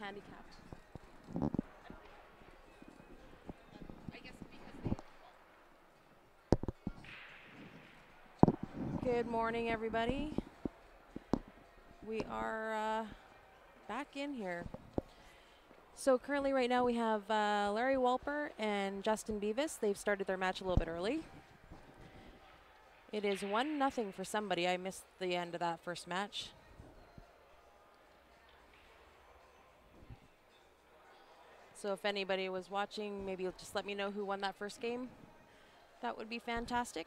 handicapped. I guess Good morning, everybody. We are back in here. So currently right now we have Larry Walper and Justin Beavis. They've started their match a little bit early. It is 1-0 for somebody. I missed the end of that first match. So if anybody was watching, maybe just let me know who won that first game. That would be fantastic.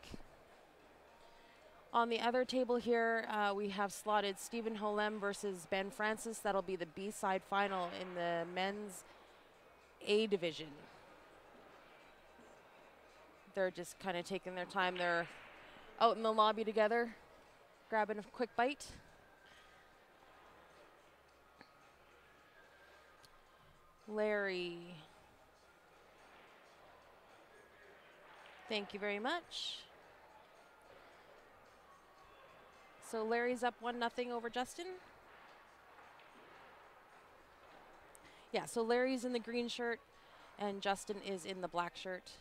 On the other table here, we have slotted Stephen Holem versus Ben Francis. That'll be the B-side final in the men's A division. They're just kind of taking their time. They're out in the lobby together, grabbing a quick bite. Larry. Thank you very much. So Larry's up 1-0 over Justin. Yeah, so Larry's in the green shirt and Justin is in the black shirt.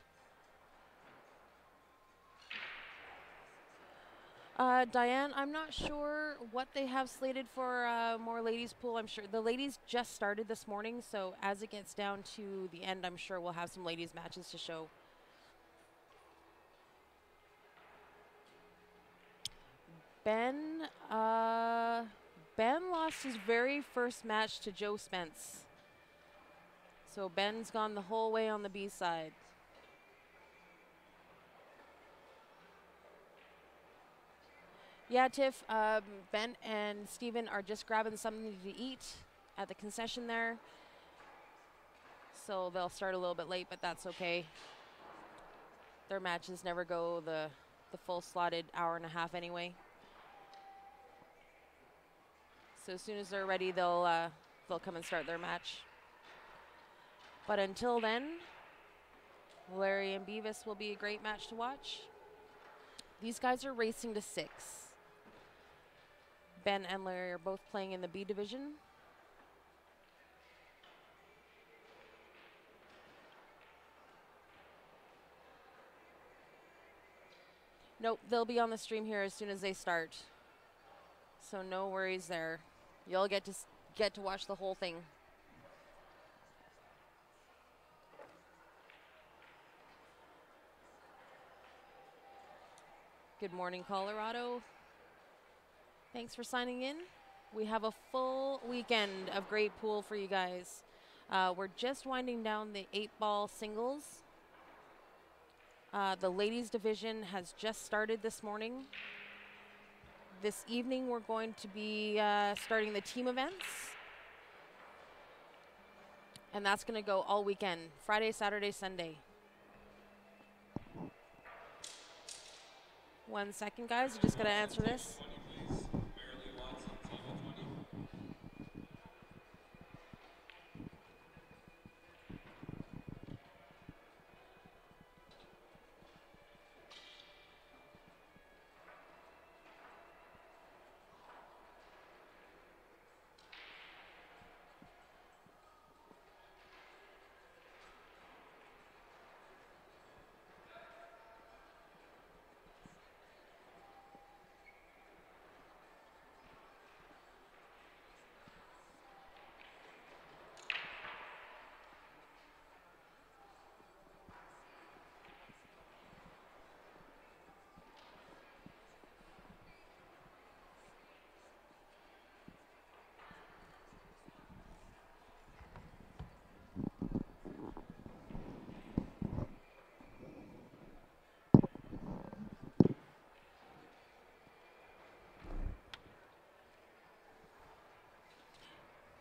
Diane, I'm not sure what they have slated for more ladies pool. I'm sure the ladies just started this morning, so as it gets down to the end, I'm sure we'll have some ladies matches to show. Ben lost his very first match to Joe Spence. So Ben's gone the whole way on the B side. Yeah, Tiff, Ben and Steven are just grabbing something to eat at the concession there. So they'll start a little bit late, but that's okay. Their matches never go the full slotted hour and a half anyway. So as soon as they're ready, they'll come and start their match. But until then, Larry and Beavis will be a great match to watch. These guys are racing to 6. Ben and Larry are both playing in the B division. Nope, they'll be on the stream here as soon as they start. So no worries there. You'll get to watch the whole thing. Good morning, Colorado. Thanks for signing in. We have a full weekend of great pool for you guys. We're just winding down the 8-ball singles. The ladies division has just started this morning. This evening we're going to be starting the team events. And that's going to go all weekend, Friday, Saturday, Sunday. 1 second, guys. I'm just going to answer this.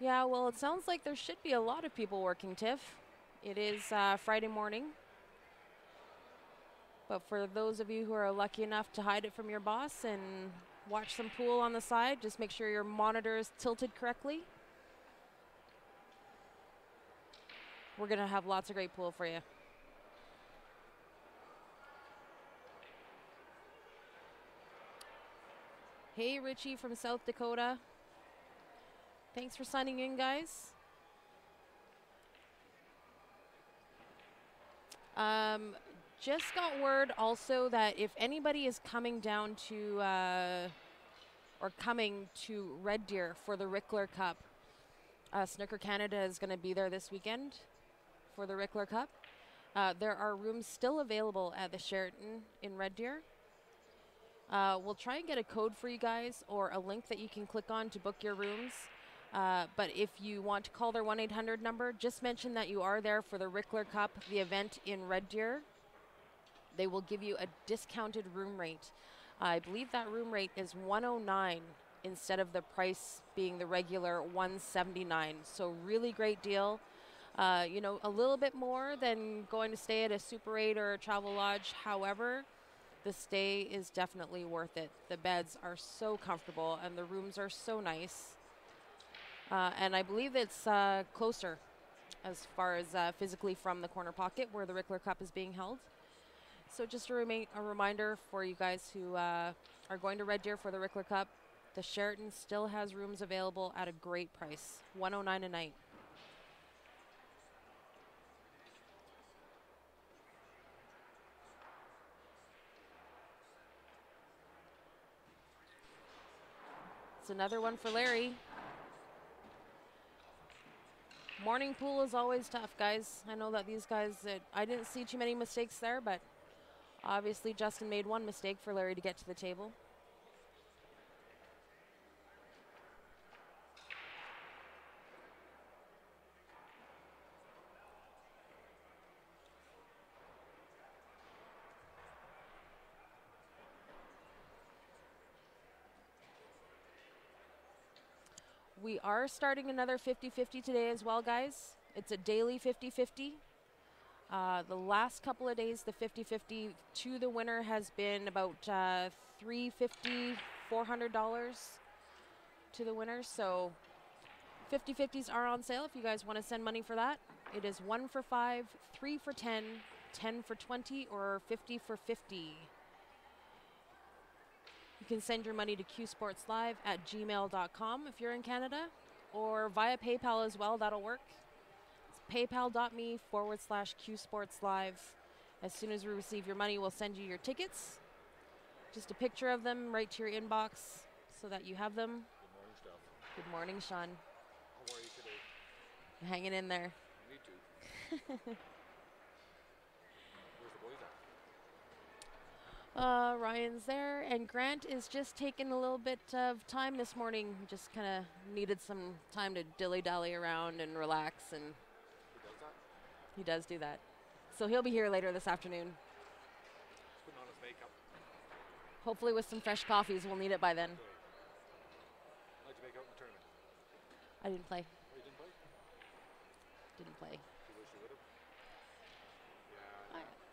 Yeah, well, it sounds like there should be a lot of people working, Tiff. It is Friday morning. But for those of you who are lucky enough to hide it from your boss and watch some pool on the side, just make sure your monitor is tilted correctly. We're going to have lots of great pool for you. Hey, Richie from South Dakota. Thanks for signing in, guys. Just got word also that if anybody is coming down to or coming to Red Deer for the Rickler Cup, Snooker Canada is going to be there this weekend for the Rickler Cup. There are rooms still available at the Sheraton in Red Deer. We'll try and get a code for you guys or a link that you can click on to book your rooms. But if you want to call their 1-800 number, just mention that you are there for the Rickler Cup, the event in Red Deer. They will give you a discounted room rate. I believe that room rate is $109 instead of the price being the regular $179. So really great deal. You know, a little bit more than going to stay at a Super 8 or a Travel Lodge. However, the stay is definitely worth it. The beds are so comfortable and the rooms are so nice. And I believe it's closer as far as physically from the corner pocket where the Rickler Cup is being held. So just a reminder for you guys who are going to Red Deer for the Rickler Cup, the Sheraton still has rooms available at a great price, $109 a night. It's another one for Larry. Morning pool is always tough, guys. I know that these guys, I didn't see too many mistakes there, but obviously Justin made one mistake for Larry to get to the table. We are starting another 50-50 today as well, guys. It's a daily 50-50. The last couple of days, the 50-50 to the winner has been about $350, $400 to the winner. So 50-50s are on sale if you guys want to send money for that. It is 1 for 5, 3 for 10, 10 for 20, or 50 for 50. You can send your money to qsportslive@gmail.com if you're in Canada, or via PayPal as well. That'll work. It's paypal.me/qsportslive. As soon as we receive your money, we'll send you your tickets. Just a picture of them right to your inbox so that you have them. Good morning, Steph. Good morning, Sean. How are you today? I'm hanging in there. Me too. Where's the boys at? Ryan's there, and Grant is just taking a little bit of time this morning. Just kind of needed some time to dilly-dally around and relax, and Who does that? he does do that. So he'll be here later this afternoon. He's putting on his makeup. Hopefully with some fresh coffees. We'll need it by then. Good. How'd you make out in the tournament? I didn't play. Oh, you didn't play? Didn't play. Do you wish you would have?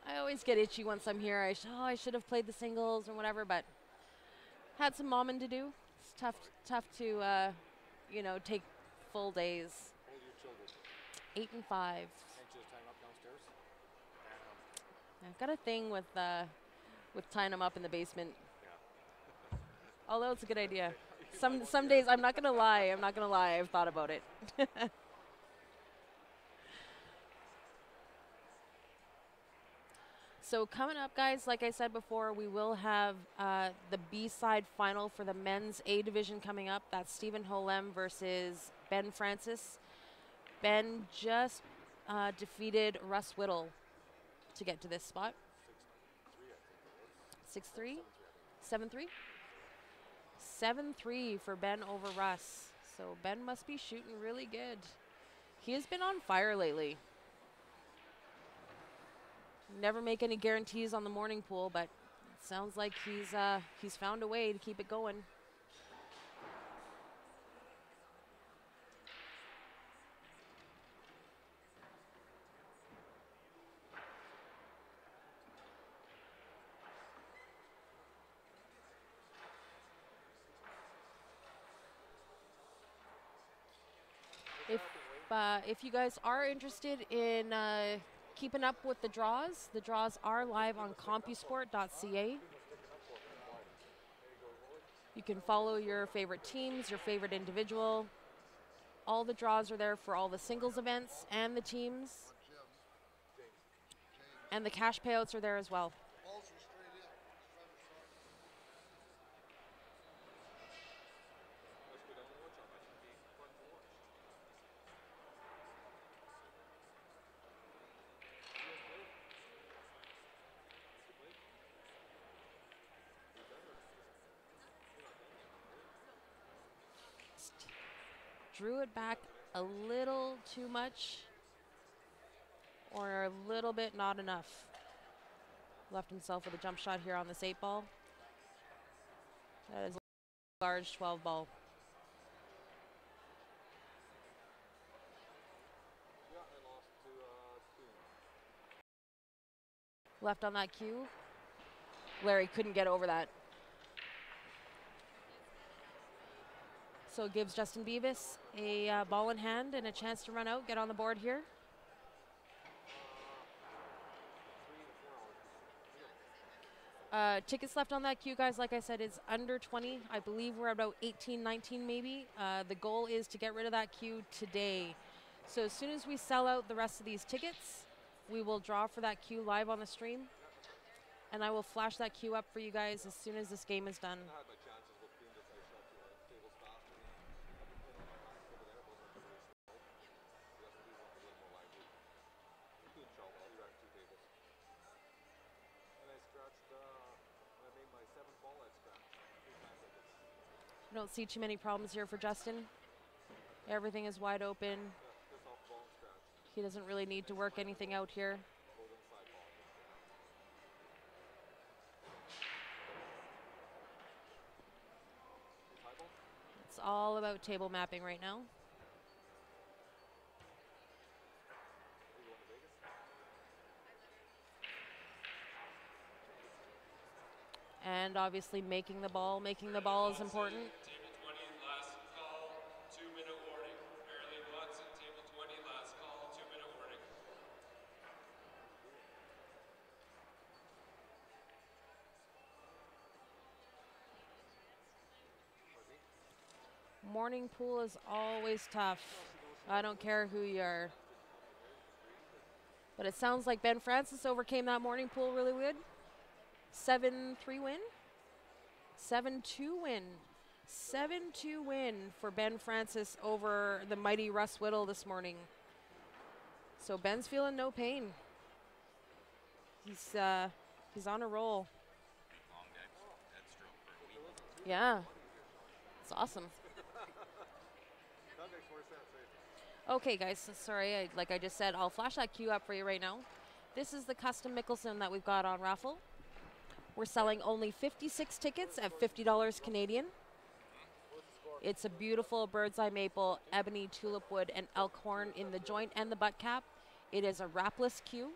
Yeah. I always get itchy once I'm here. I should have played the singles or whatever, but had some momming to do. It's tough to, you know, take full days. How old are your children? 8 and 5. Can't you just tie them up downstairs? I've got a thing with tying them up in the basement. Yeah. Although it's a good idea. Some days, I'm not gonna lie. I've thought about it. So coming up, guys, like I said before, we will have the B-side final for the men's A division coming up. That's Stephen Holem versus Ben Francis. Ben just defeated Russ Whittle to get to this spot. 6-3, I think it was. 6-3? 7-3? 7-3 for Ben over Russ. So Ben must be shooting really good. He has been on fire lately. Never make any guarantees on the morning pool, but it sounds like he's found a way to keep it going. If you guys are interested in keeping up with the draws are live on CompuSport.ca. You can follow your favorite teams, your favorite individual. All the draws are there for all the singles events and the teams. And the cash payouts are there as well. Let's go down and watch them. I should be fun to watch. You guys play? You play? You done or you're not done yet, right? Drew it back a little too much or a little bit not enough. Left himself with a jump shot here on this 8 ball. That is a large 12 ball. Yeah, I lost to Kuhn. Left on that cue. Larry couldn't get over that. So it gives Justin Beavis a ball in hand and a chance to run out, get on the board here. 3 to 4 hours. Tickets left on that queue, guys, like I said, is under 20. I believe we're about 18, 19 maybe. The goal is to get rid of that queue today. So as soon as we sell out the rest of these tickets, we will draw for that queue live on the stream. And I will flash that queue up for you guys as soon as this game is done. I had my chances with Kuhn, just I shot 2 tables faster. I've been playing on my hands over there. Those are very slow. The other two ones are a little more lively. Kuhn shot well. He ran 2 tables. And I scratched, when I made my 7th ball, I scratched 3 times I did. I don't see too many problems here for Justin. Everything is wide open. Yeah, just off the ball and scratched. He doesn't really need to work anything out here. Goes inside ball. High ball? It's all about table mapping right now. Are you going to Vegas? And obviously making the ball is important. Table 20, last call, 2-minute warning. Marilyn Watson, table 20, last call, 2-minute warning. Morning pool is always tough. I don't care who you are. But it sounds like Ben Francis overcame that morning pool really good. 7-3 win? 7-2 win. 7-2 win for Ben Francis over the mighty Russ Whittle this morning. So Ben's feeling no pain. He's on a roll. Long head stroke for a week. Yeah. It's awesome. That makes more sense, eh? Okay, guys, so sorry, like I just said, I'll flash that queue up for you right now. This is the custom Mickelson that we've got on Raffle. We're selling only 56 tickets at $50 Canadian. It's a beautiful bird's eye maple, ebony, tulip wood, and elk horn in the joint and the butt cap. It is a wrapless queue,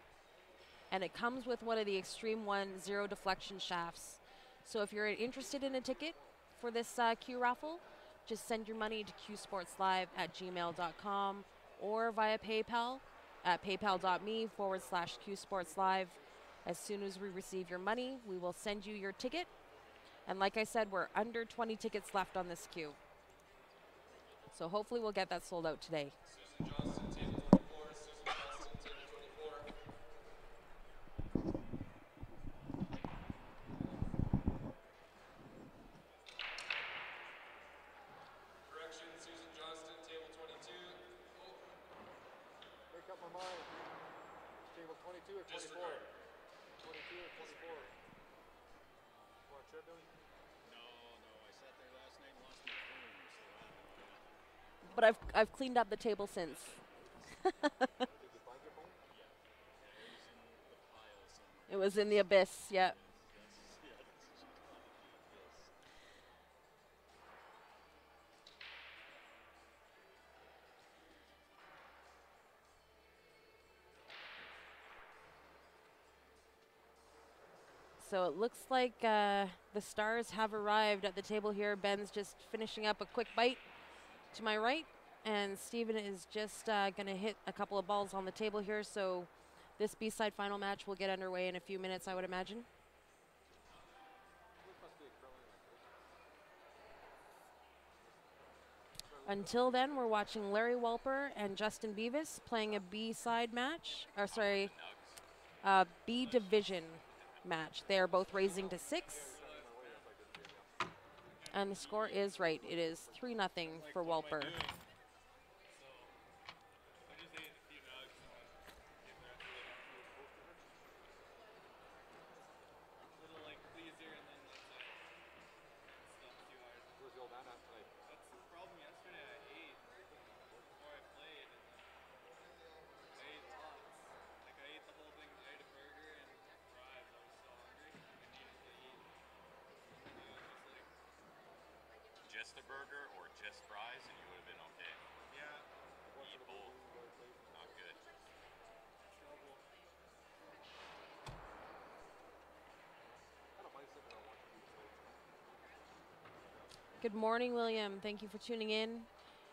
and it comes with one of the Extreme One zero deflection shafts. So if you're interested in a ticket for this queue raffle, just send your money to qsportslive@gmail.com or via PayPal at paypal.me/qsportslive. As soon as we receive your money, we will send you your ticket. And like I said, we're under 20 tickets left on this queue. So hopefully we'll get that sold out today. Susan Johnston, table 24. Susan Johnston, table 24. Correction, Susan Johnston, table 22. Oh, Make up my mind. Table 22 or 24? disregard. 22 or 24? You want to chip, Billy? No, I sat there last night and lost my phone, so I have no idea. But I've cleaned up the table since. Did you find your phone? Yeah, it was in the pile somewhere. It was in the abyss, yeah. So it looks like the stars have arrived at the table here. Ben's just finishing up a quick bite to my right, and Steven is just going to hit a couple of balls on the table here. So this B-side final match will get underway in a few minutes, I would imagine. This must be a curling like this. Until then, we're watching Larry Walper and Justin Beavis playing a B-side match. Or sorry, B division match. They are both raising to 6. And the score is right. It is 3-0 for Walper. Where's the old man at tonight? That's the problem. Yesterday I ate before I played, and I ate lots. Like I ate the whole thing. I ate a burger and fries. I was so hungry. I needed to eat. And it was just like, Just a burger or just fries, and you would have been okay. yeah, Eat both. Not good. trouble. I don't mind sitting around watching people play. Good morning, William. Thank you for tuning in.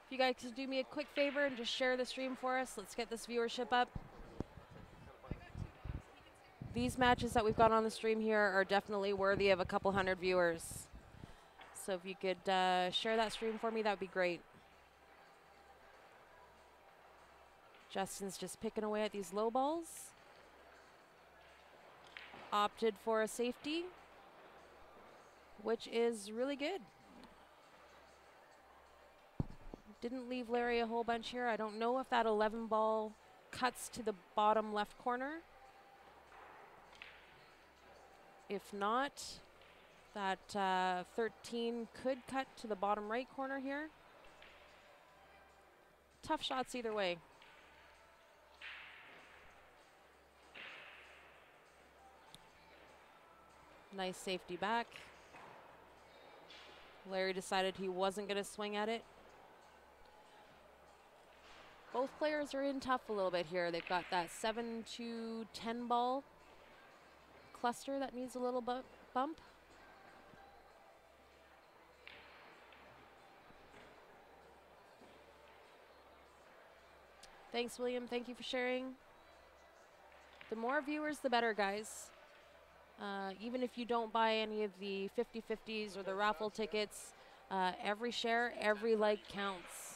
If you guys could do me a quick favor and just share the stream for us, let's get this viewership up. These matches that we've got on the stream here are definitely worthy of a couple hundred viewers. So if you could share that stream for me, that would be great. Justin's just picking away at these low balls. Opted for a safety, which is really good. Didn't leave Larry a whole bunch here. I don't know if that 11 ball cuts to the bottom left corner. If not, that 13 could cut to the bottom right corner here. Tough shots either way. Nice safety back. Larry decided he wasn't going to swing at it. Both players are in tough a little bit here. They've got that 7 to 10 ball cluster that needs a little bump. Thanks, William. Thank you for sharing. The more viewers, the better, guys. Even if you don't buy any of the 50/50s or the raffle tickets, every share, every like counts.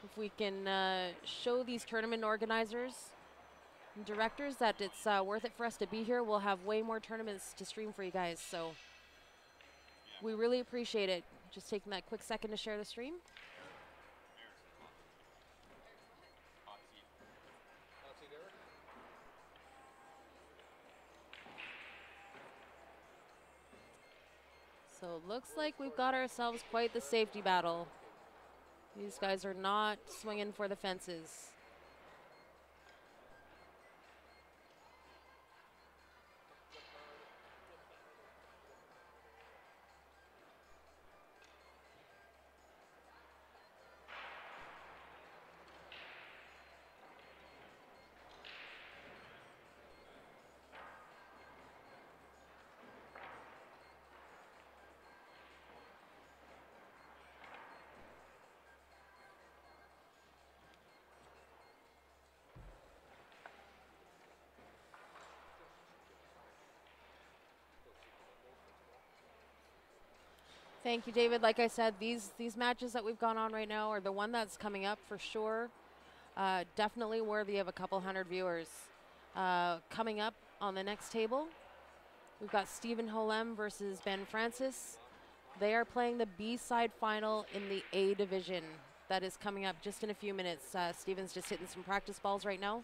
If we can show these tournament organizers and directors that it's worth it for us to be here, we'll have way more tournaments to stream for you guys. So we really appreciate it. Just taking that quick second to share the stream. Hot seat, Eric? So it looks like we've got ourselves quite the safety battle. These guys are not swinging for the fences. Thank you, David. Like I said, these matches that we've gone on right now are the one that's coming up for sure. Definitely worthy of a couple hundred viewers. Coming up on the next table, we've got Stephen Holem versus Ben Francis. They are playing the B-side final in the A division. That is coming up just in a few minutes. Stephen's just hitting some practice balls right now.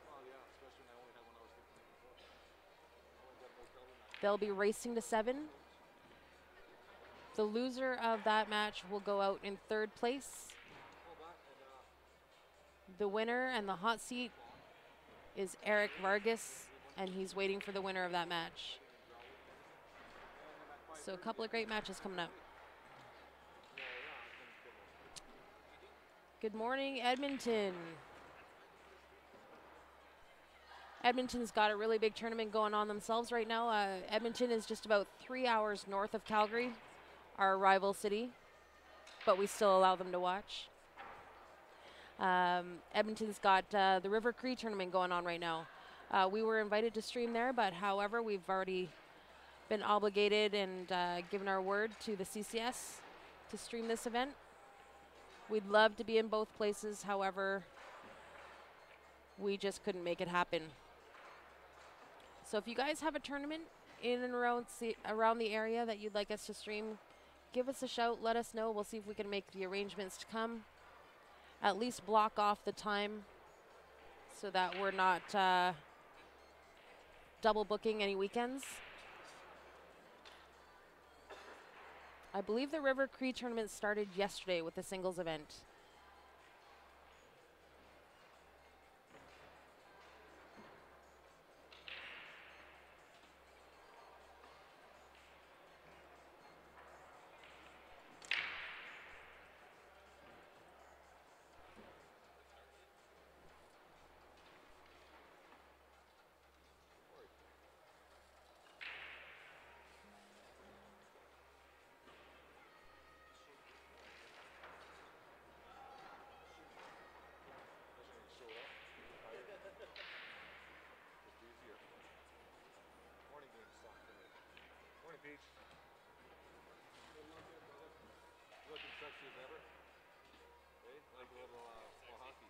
Oh, yeah, especially when I only had 1 hour 15 minutes left. Only got a motel room at They'll be racing to 7. The loser of that match will go out in 3rd place. The winner and the hot seat is Eric Vargas, and he's waiting for the winner of that match. So a couple of great matches coming up. Good morning, Edmonton. Edmonton's got a really big tournament going on themselves right now. Edmonton is just about 3 hours north of Calgary, our rival city, but we still allow them to watch. Edmonton's got the River Cree tournament going on right now. We were invited to stream there, but however, we've already been obligated and given our word to the CCS to stream this event. We'd love to be in both places. However, We just couldn't make it happen. So if you guys have a tournament in and around the area that you'd like us to stream, give us a shout. Let us know. We'll see if we can make the arrangements to come. At least block off the time so that we're not double booking any weekends. I believe the River Cree tournament started yesterday with the singles event. Morning, Peach. Looking sexy as ever. Hey, like a little hockey.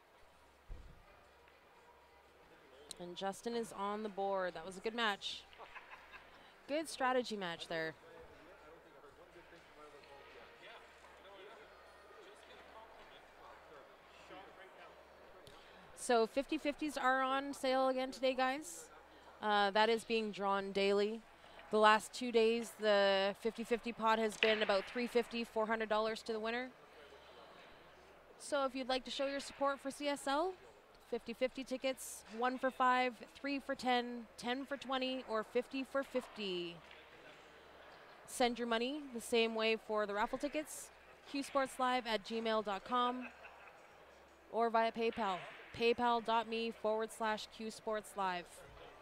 And Justin is on the board. That was a good match. Good strategy match there. So 50/50s are on sale again today, guys. That is being drawn daily. The last 2 days, the 50/50 pot has been about $350, $400 to the winner. So if you'd like to show your support for CSL, 50/50 tickets, 1 for 5, 3 for 10, 10 for 20, or 50 for 50. Send your money the same way for the raffle tickets, qsportslive@gmail.com, or via PayPal, paypal.me/qsportslive.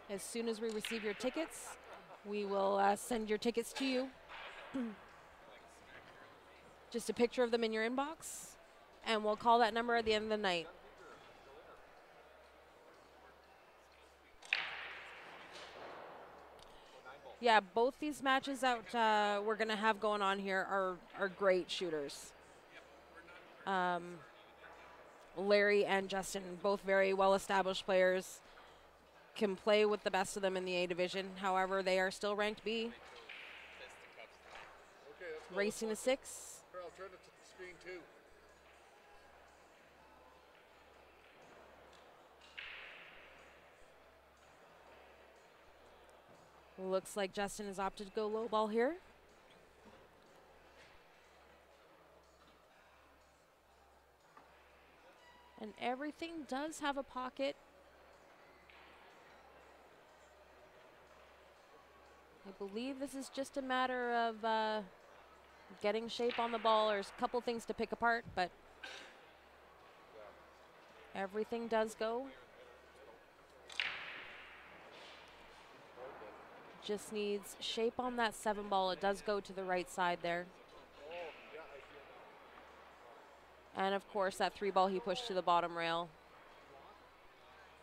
As soon as we receive your tickets, we will send your tickets to you. Just a picture of them in your inbox, and we'll call that number at the end of the night. Yeah, both these matches that we're going to have going on here are great shooters. Larry and Justin, both very well-established players, can play with the best of them in the A division. However, they are still ranked B. Okay, let's go. Racing to 6. Here, I'll turn it to the screen too. Looks like Justin has opted to go low ball here. And everything does have a pocket. I believe this is just a matter of getting shape on the ball. There's a couple things to pick apart, but everything does go. Just needs shape on that 7 ball. It does go to the right side there. And of course, that 3 ball he pushed to the bottom rail.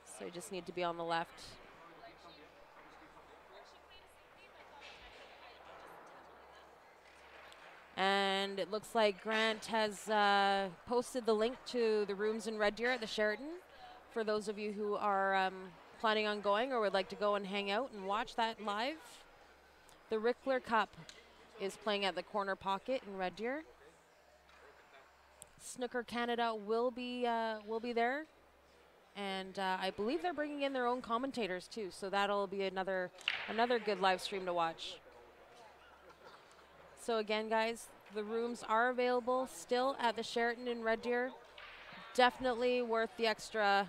So you just need to be on the left. And it looks like Grant has posted the link to the rooms in Red Deer at the Sheraton for those of you who are planning on going or would like to go and hang out and watch that live. The Rickler Cup is playing at the Corner Pocket in Red Deer. Snooker Canada will be there, and I believe they're bringing in their own commentators too. So that'll be another good live stream to watch. So again, guys, the rooms are available still at the Sheraton in Red Deer. Definitely worth the extra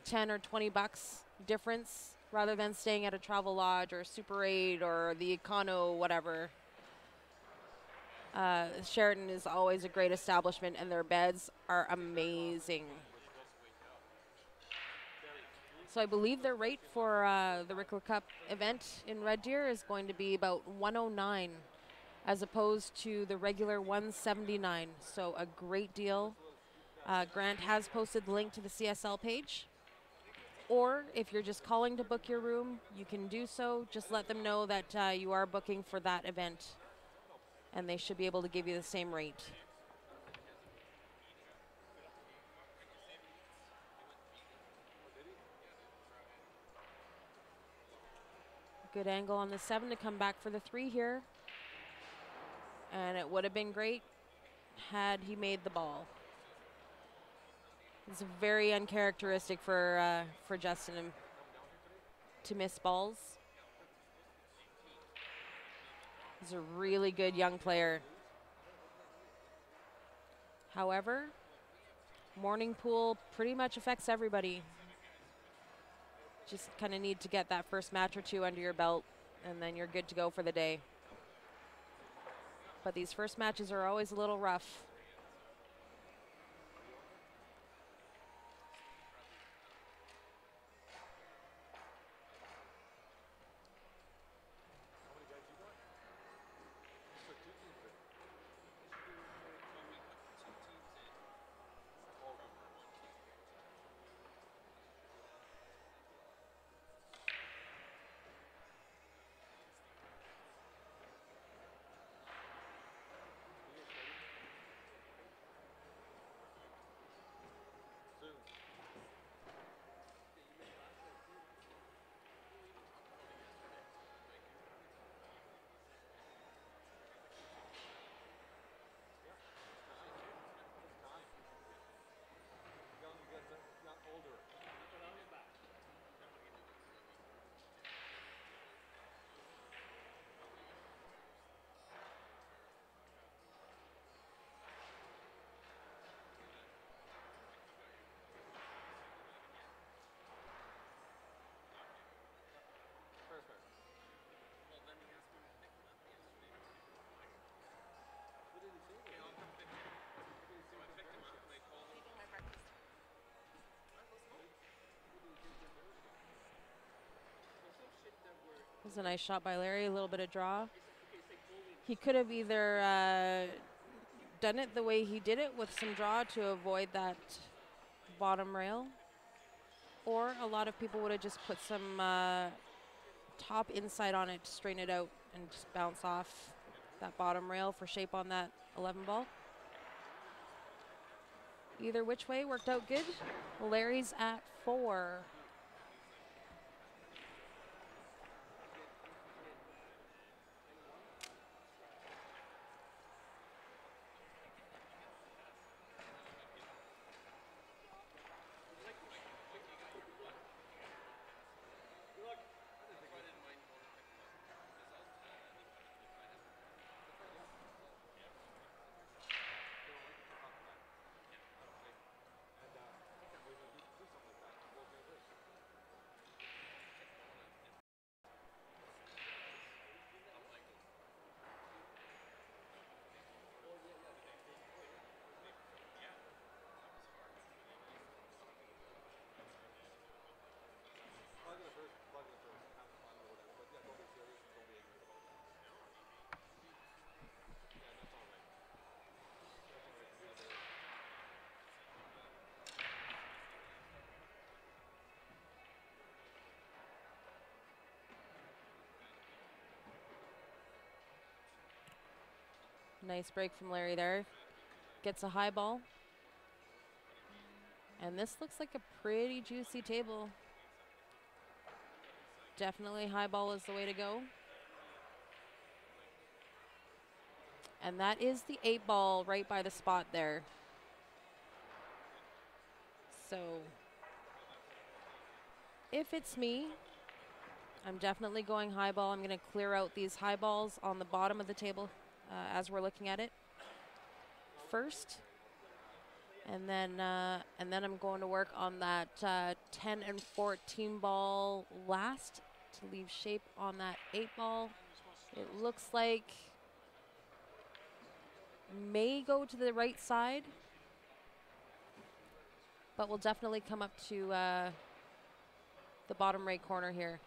10 or 20 bucks difference rather than staying at a Travel Lodge or Super 8 or the Econo, whatever. Sheraton is always a great establishment, and their beds are amazing. So I believe their rate for the Rickler Cup event in Red Deer is going to be about $109 as opposed to the regular $179. So a great deal. Grant has posted the link to the CSL page. Or if you're just calling to book your room, you can do so. Just let them know that you are booking for that event, and they should be able to give you the same rate. Good angle on the 7 to come back for the 3 here. And it would have been great had he made the ball. It's very uncharacteristic for Justin to miss balls. He's a really good young player. However, morning pool pretty much affects everybody. Just kind of need to get that first match or 2 under your belt, and then you're good to go for the day. But these first matches are always a little rough. How many guys you got? You took 2 teams in. Oh, okay. You guys starting? Soon. Yeah. It's time. You guys got older. Fair, fair. What did he say? What did he say? What did he say? It was a nice shot by Larry, a little bit of draw. He could have either done it the way he did it with some draw to avoid that bottom rail, or a lot of people would have just put some top inside on it to straighten it out and just bounce off that bottom rail for shape on that 11 ball. Either which way worked out good. Larry's at 4. They don't like it. Talk about it. Okay. And when you do something like that, what was gonna do? Plug in the first. Plug in the first. Have fun or whatever. But yeah, don't be serious and don't be ignorant about that. Yeah, and that's all right. That's all right to be there. Nice break from Larry there. Gets a high ball. And this looks like a pretty juicy table. Definitely high ball is the way to go. And that is the 8 ball right by the spot there. So if it's me, I'm definitely going high ball. I'm going to clear out these high balls on the bottom of the table as we're looking at it first. And then I'm going to work on that 10 and 14 ball last to leave shape on that 8 ball. It looks like may go to the right side, but we'll definitely come up to the bottom right corner here.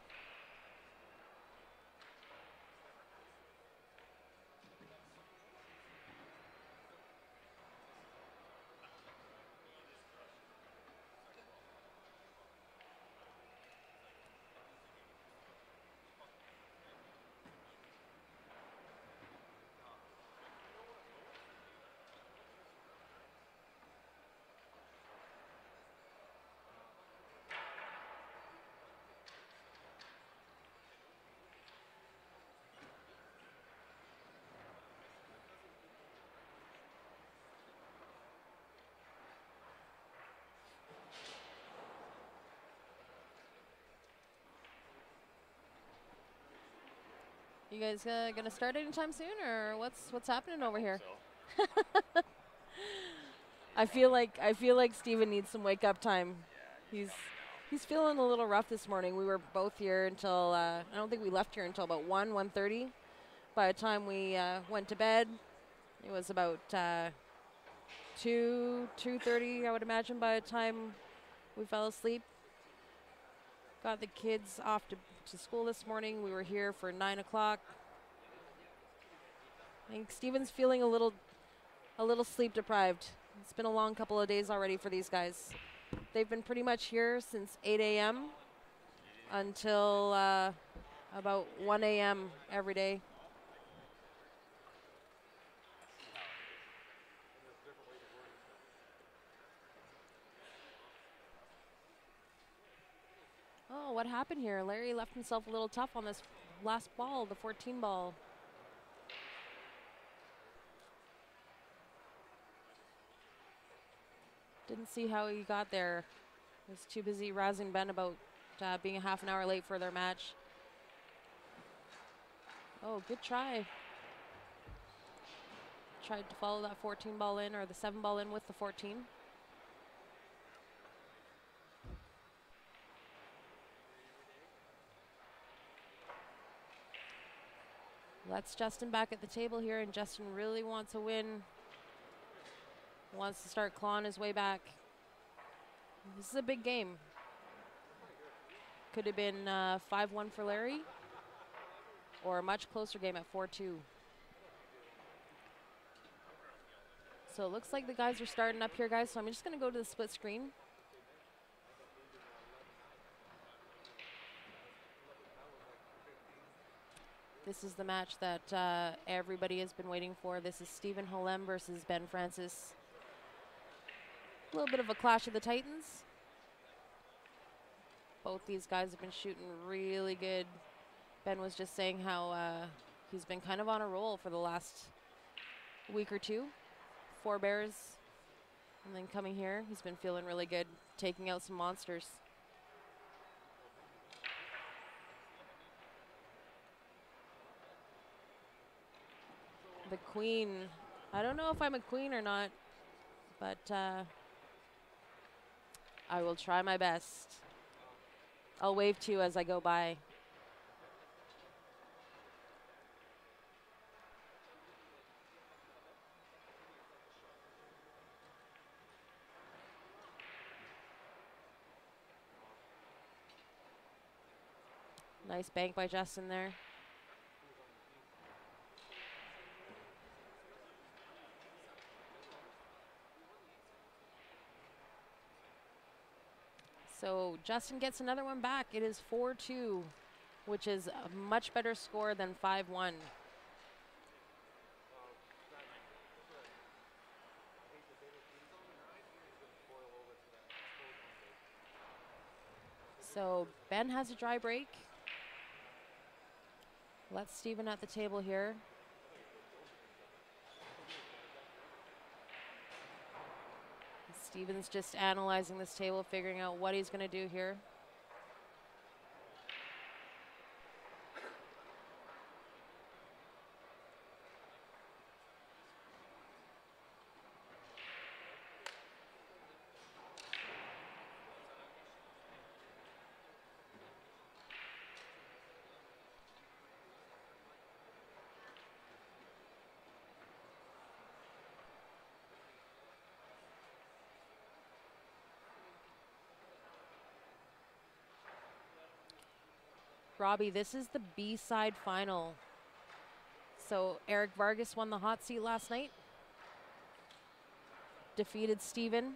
You guys gonna start anytime soon, or what's happening over here? So I feel like Steven needs some wake up time. He's feeling a little rough this morning. We were both here until I don't think we left here until about 1:30. By the time we went to bed, it was about 2:30, I would imagine. By the time we fell asleep, got the kids off to school this morning. We were here for 9 o'clock. I think Steven's feeling a little sleep deprived. It's been a long couple of days already for these guys. They've been pretty much here since 8 a.m. until about 1 a.m. every day. Oh, what happened here? Larry left himself a little tough on this last ball, the 14 ball. Didn't see how he got there. He was too busy razzing Ben about being a half an hour late for their match. Oh, good try. Tried to follow that 14 ball in, or the 7 ball in with the 14. That's Justin back at the table here, and Justin really wants a win. Wants to start clawing his way back. This is a big game. Could have been 5-1 for Larry, or a much closer game at 4-2. So it looks like the guys are starting up here, guys. So I'm just going to go to the split screen. This is the match that everybody has been waiting for. This is Stephen Holem versus Ben Francis. A little bit of a clash of the Titans. Both these guys have been shooting really good. Ben was just saying how he's been kind of on a roll for the last week or two. 4 bears, and then coming here, he's been feeling really good, taking out some monsters. The queen. I don't know if I'm a queen or not, but I will try my best. I'll wave to you as I go by. Nice bank by Justin there. So Justin gets another one back. It is 4-2, which is a much better score than 5-1. So Ben has a dry break. Let's Steven at the table here. Steven's just analyzing this table, figuring out what he's going to do here. Robbie, this is the B-side final. So Eric Vargas won the hot seat last night. Defeated Steven.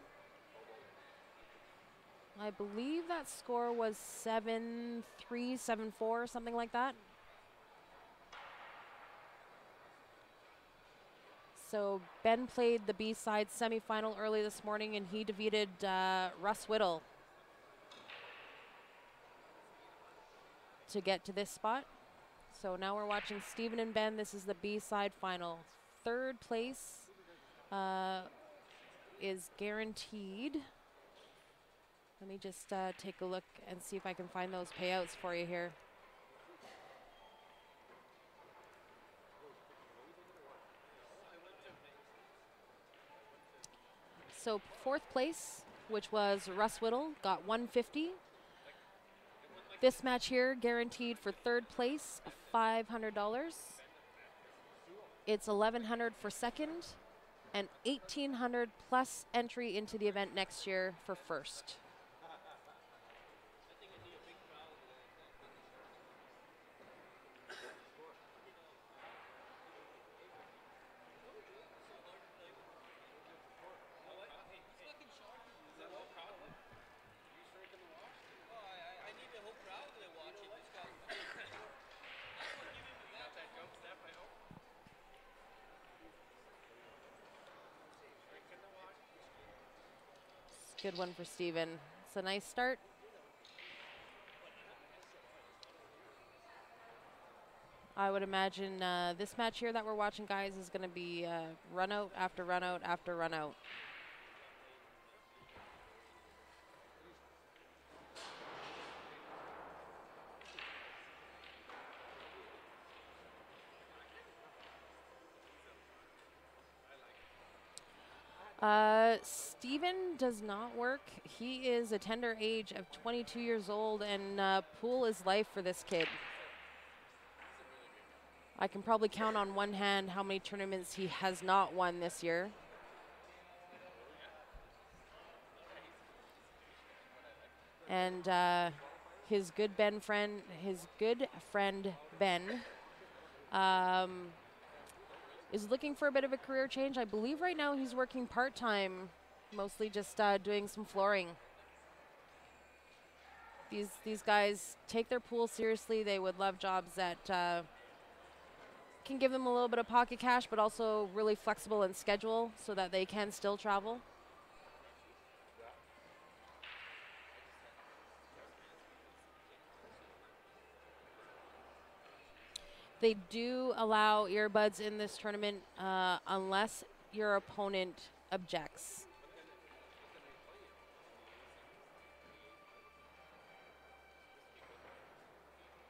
I believe that score was 7-3, 7-4, something like that. So Ben played the B-side semifinal early this morning, and he defeated Russ Whittle to get to this spot. So now we're watching Steven and Ben. This is the B-side final. Third place is guaranteed. Let me just take a look and see if I can find those payouts for you here. So fourth place, which was Russ Whittle, got 150. This match here guaranteed for third place, $500. It's $1,100 for second, and $1,800 plus entry into the event next year for first. Good one for Steven. It's a nice start. I would imagine this match here that we're watching, guys, is going to be run out after run out after run out. Steven does not work. He is a tender age of 22 years old, and pool is life for this kid. I can probably count on one hand how many tournaments he has not won this year. And his good friend Ben, is looking for a bit of a career change. I believe right now he's working part-time, mostly just doing some flooring. These guys take their pool seriously. They would love jobs that can give them a little bit of pocket cash, but also really flexible in schedule so that they can still travel. They do allow earbuds in this tournament unless your opponent objects.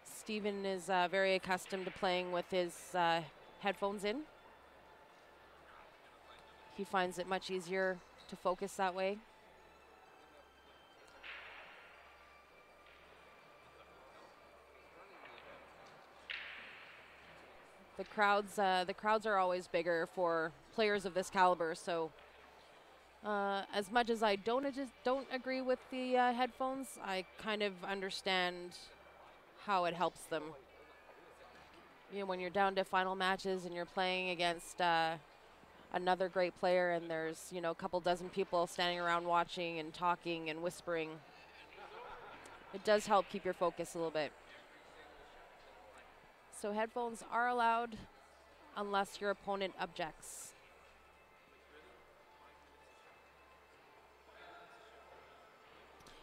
Steven is very accustomed to playing with his headphones in. He finds it much easier to focus that way. The crowds are always bigger for players of this caliber. So, as much as I don't agree with the headphones, I kind of understand how it helps them. You know, when you're down to final matches and you're playing against another great player, and there's a couple dozen people standing around watching and talking and whispering, it does help keep your focus a little bit. So headphones are allowed unless your opponent objects.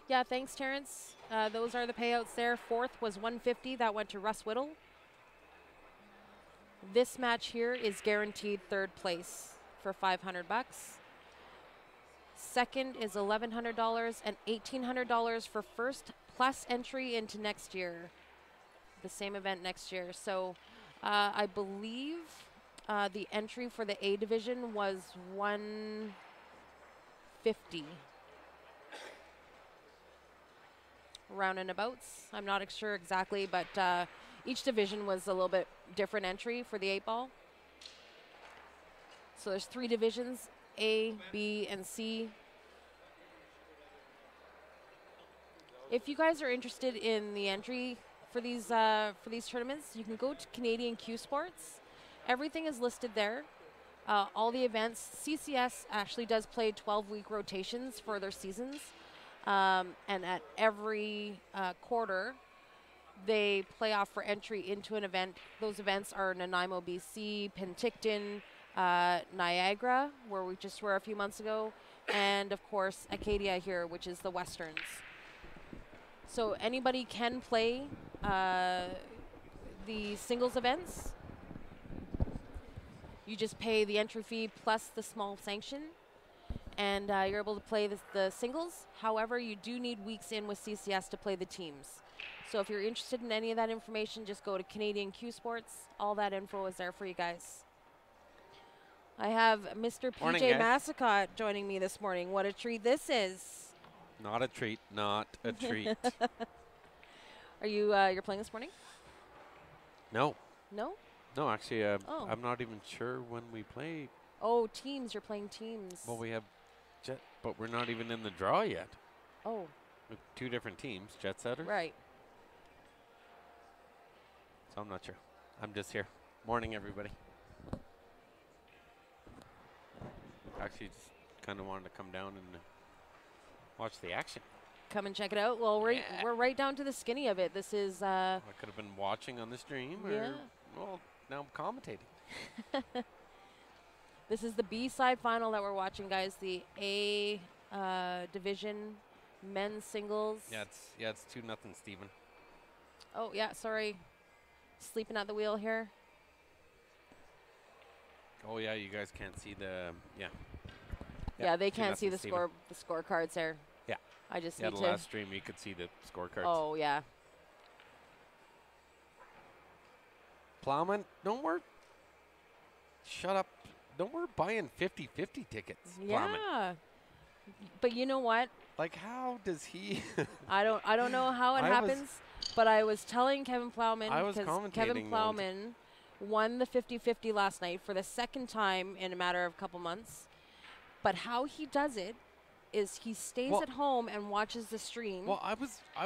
Yeah, thanks, Terrence. Those are the payouts there. Fourth was 150. That went to Russ Whittle. This match here is guaranteed third place for $500. Second is $1,100 and $1,800 for first, plus entry into next year. The same event next year. So I believe the entry for the A division was 150. Round and abouts. I'm not sure exactly, but each division was a little bit different entry for the 8-ball. So there's 3 divisions, A, B, and C. If you guys are interested in the entry for these tournaments, you can go to Canadian Q Sports. Everything is listed there. All the events. CCS actually does play 12-week rotations for their seasons. And at every quarter, they play off for entry into an event. Those events are Nanaimo, BC, Penticton, Niagara, where we just were a few months ago, and of course Acadia here, which is the Westerns. So anybody can play the singles events. You just pay the entry fee plus the small sanction, and you're able to play the singles. However, you do need weeks in with CCS to play the teams. So if you're interested in any of that information, just go to Canadian Q Sports. All that info is there for you guys. I have Mr. Morning, PJ guys. Massacott joining me this morning. What a treat this is. Not a treat. Not a treat. Are you you're playing this morning? No. No? No, actually, Oh. I'm not even sure when we play. Oh, teams. You're playing teams. Well, we have Jet, but we're not even in the draw yet. Oh, We have 2 different teams, Jet Setters. right. So I'm not sure. I'm just here. Morning, everybody. Actually, just kind of wanted to come down and watch the action. Come and check it out. Well, Yeah. we're right down to the skinny of it. This is I could have been watching on the stream, or Yeah. well, now I'm commentating. this is the B side final that we're watching, guys. The A division men's singles. Yeah, it's 2-0, Steven. Oh yeah, sorry. Sleeping at the wheel here. Oh yeah, you guys can't see the Yeah, they can't 2-0 see the Steven. scorecards there. Yeah. I just Yeah, need the to. last stream you could see the scorecards. Oh yeah. Plowman, shut up. Don't worry buying 50-50 tickets, Plowman. Yeah. But you know what? Like, how does he? I don't know how it I was- happens, but I was telling Kevin Plowman I was because commentating Kevin on Plowman won the 50-50 last night for the second time in a matter of a couple months. But how he does it is he stays Well- at home and watches the stream. Well, I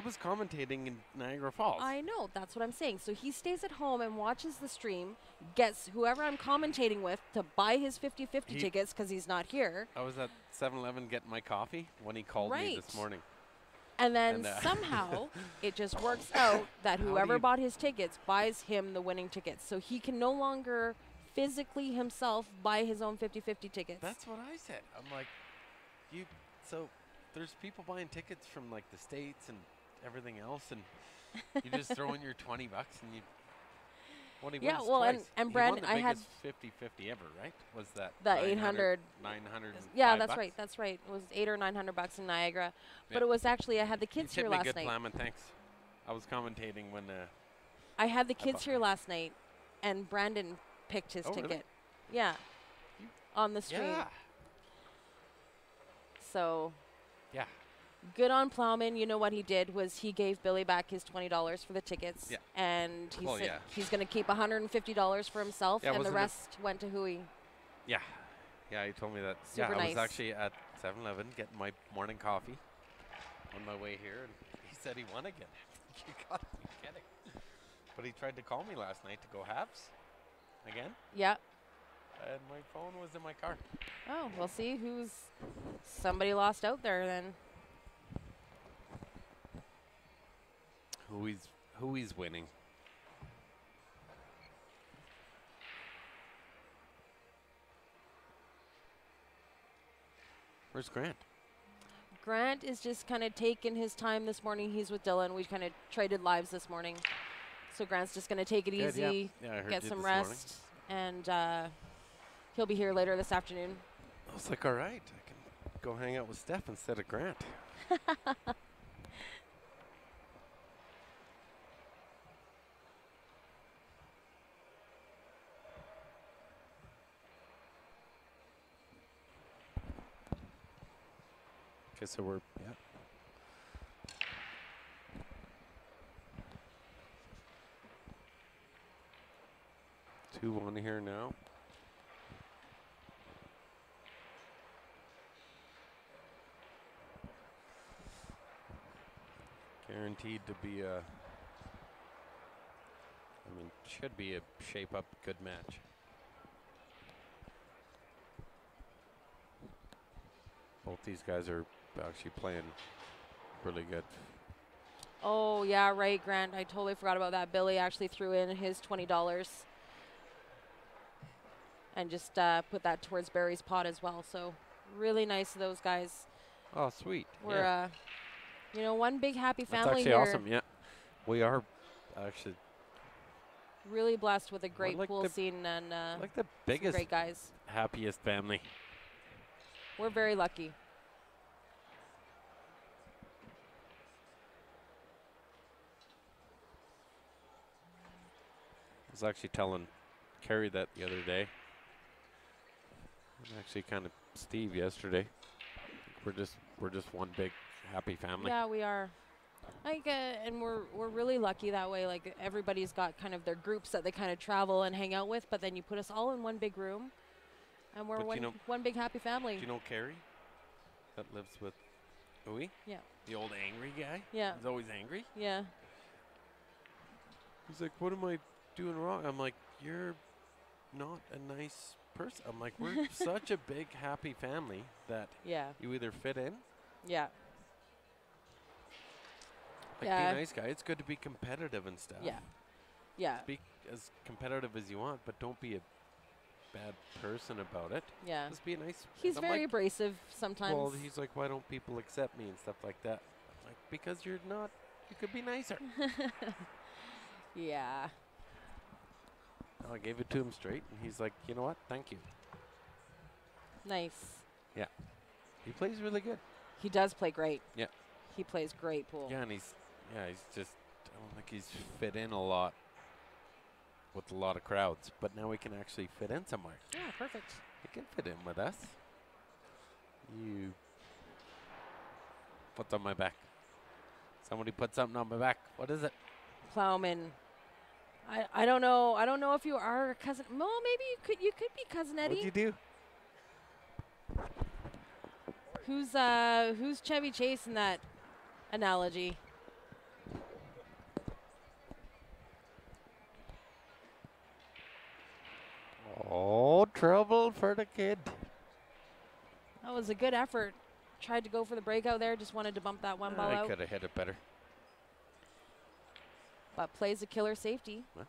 was commentating in Niagara Falls. I know, that's what I'm saying. So he stays at home and watches the stream, gets whoever I'm commentating with to buy his 50-50 He- tickets because he's not here. I was at 7-Eleven getting my coffee when he called me Right. this morning. And then And, somehow it just works out that How do whoever you- bought his tickets buys him the winning tickets. So he can no longer physically himself buy his own 50-50 tickets. That's what I said. I'm like, so there's people buying tickets from like the States and everything else, and you just throw in your $20 and you. Well, he Yeah, wins well, twice. and He Brandon, won the I had biggest 50-50 ever, right? Was that the 800. 900? Yeah, that's right. That's right. It was $800 or $900 in Niagara. But Yeah. it was actually, I had the You kids tipped here me last good, night. Plowman, thanks. I was commentating when. I had the I kids bought here mine. last night, and Brandon picked his Oh, really? ticket. Yeah. You- On the stream. Yeah. So Yeah. good on Plowman. You know what he did was he gave Billy back his $20 for the tickets. Yeah. And he Well, said yeah. he's going to keep $150 for himself, Yeah, and the wasn't it- rest went to Hui. Yeah. Yeah, he told me that. Super yeah, I nice. was actually at 7-Eleven getting my morning coffee on my way here, and he said he won again. You gotta be kidding. But he tried to call me last night to go halves again, Yeah. and my phone was in my car. Oh, we'll see who's somebody lost out there then. Who he's winning. Where's Grant? Grant is just kind of taking his time this morning. He's with Dylan. We kind of traded lives this morning. So Grant's just going to take it Good, yeah. easy, Yeah, I heard get you some this morning. rest, and he'll be here later this afternoon. I was like, all right, I can go hang out with Steph instead of Grant. Okay, so we're, yeah. Two one here now. Guaranteed to be a, should be a shape up good match. Both these guys are actually playing really good. Oh, yeah, right, Grant. I totally forgot about that. Billy actually threw in his $20 and just put that towards Barry's pot as well. So really nice of those guys. Oh, sweet. We're, yeah. one big happy That's family actually here. awesome. Yeah, we are actually Really blessed with a great like pool the- scene and like the some biggest, great guys. happiest family. We're very lucky. I was actually telling Carrie that the other day. Actually, kind of Steve yesterday. We're just one big happy family. Yeah, we are. Like, and we're really lucky that way. Like, everybody's got kind of their groups that they kind of travel and hang out with, but then you put us all in one big room, and we're But you one know- one big happy family. Do you know Carrie that lives with Uwe? Yeah. The old angry guy? Yeah. He's always angry. Yeah. He's like, what am I doing wrong? I'm like, you're not a nice person. I'm like, we're such a big happy family that Yeah. you either fit in, Yeah. like Yeah. be a nice guy. It's good to be competitive and stuff. Yeah. Yeah. Be as competitive as you want, but don't be a bad person about it. Yeah. Just be a nice. He's I'm very like, abrasive sometimes. well, he's like, why don't people accept me and stuff like that? I'm like, because you're not. You could be nicer. Yeah. I gave it to him straight, and he's like, you know what? Thank you. Nice. He plays really good. He does play great. Yeah. He plays great pool. Yeah, and he's just. I don't think he's fit in a lot with a lot of crowds, but now we can actually fit in somewhere. Yeah, perfect. He can fit in with us. You. What's on my back? Somebody put something on my back. What is it? Plowman. I don't know. I don't know if you are cousin. Well, maybe you could be cousin What'd Eddie. you do? Who's Chevy Chase in that analogy? Oh, trouble for the kid. That was a good effort. Tried to go for the breakout there. Just wanted to bump that one ball I out. could have hit it better. But plays a killer safety. What?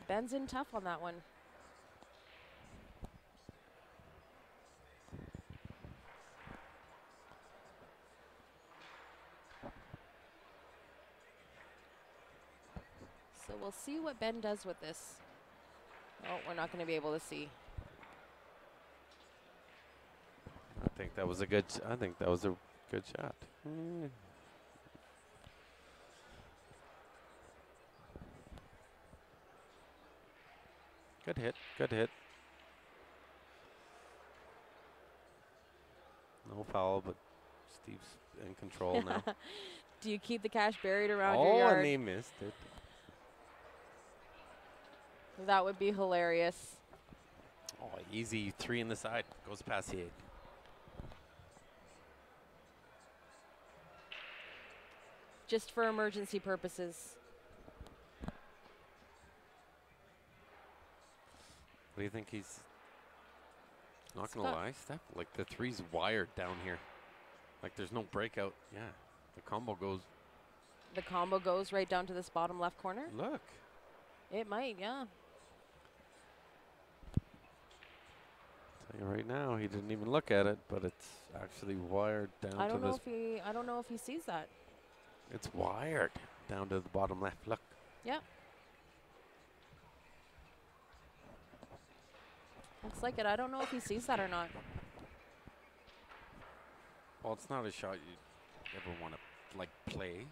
Ben's in tough on that one. So we'll see what Ben does with this. Oh, we're not going to be able to see. I think that was a good. I think that was a good shot. Mm. Good hit. Good hit. No foul, but Steve's in control now. Do you keep the cash buried around your Oh, yard? and he missed it. That would be hilarious. Oh, easy 3 in the side. Goes past the 8. Just for emergency purposes. What do you think he's? Not gonna Scott. lie, Steph. Like the 3's wired down here. Like there's no breakout. Yeah, the combo goes. The combo goes right down to this bottom left corner. Look. It might, yeah. Tell you right now, he didn't even look at it, but it's actually wired down I to don't know this. if he. I don't know if he sees that. It's wired down to the bottom left. Look. Yeah. Looks like it. I don't know if he sees that or not. Well, it's not a shot you ever want to like play.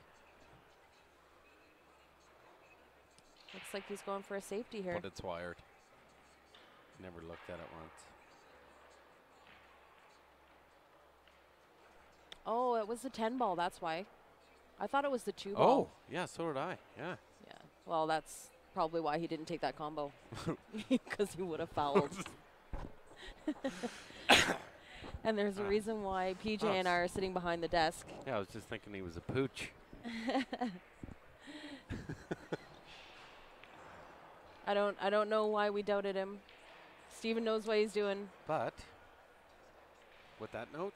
Looks like he's going for a safety here. But it's wired. Never looked at it once. Oh, it was the 10 ball. That's why. I thought it was the 2 Oh, ball. yeah, so did I. Yeah. Yeah. Well, that's probably why he didn't take that combo. Because he would have fouled. And there's a reason why PJ and I are sitting behind the desk. Yeah, I was just thinking he was a pooch. I don't know why we doubted him. Steven knows what he's doing. But with that note,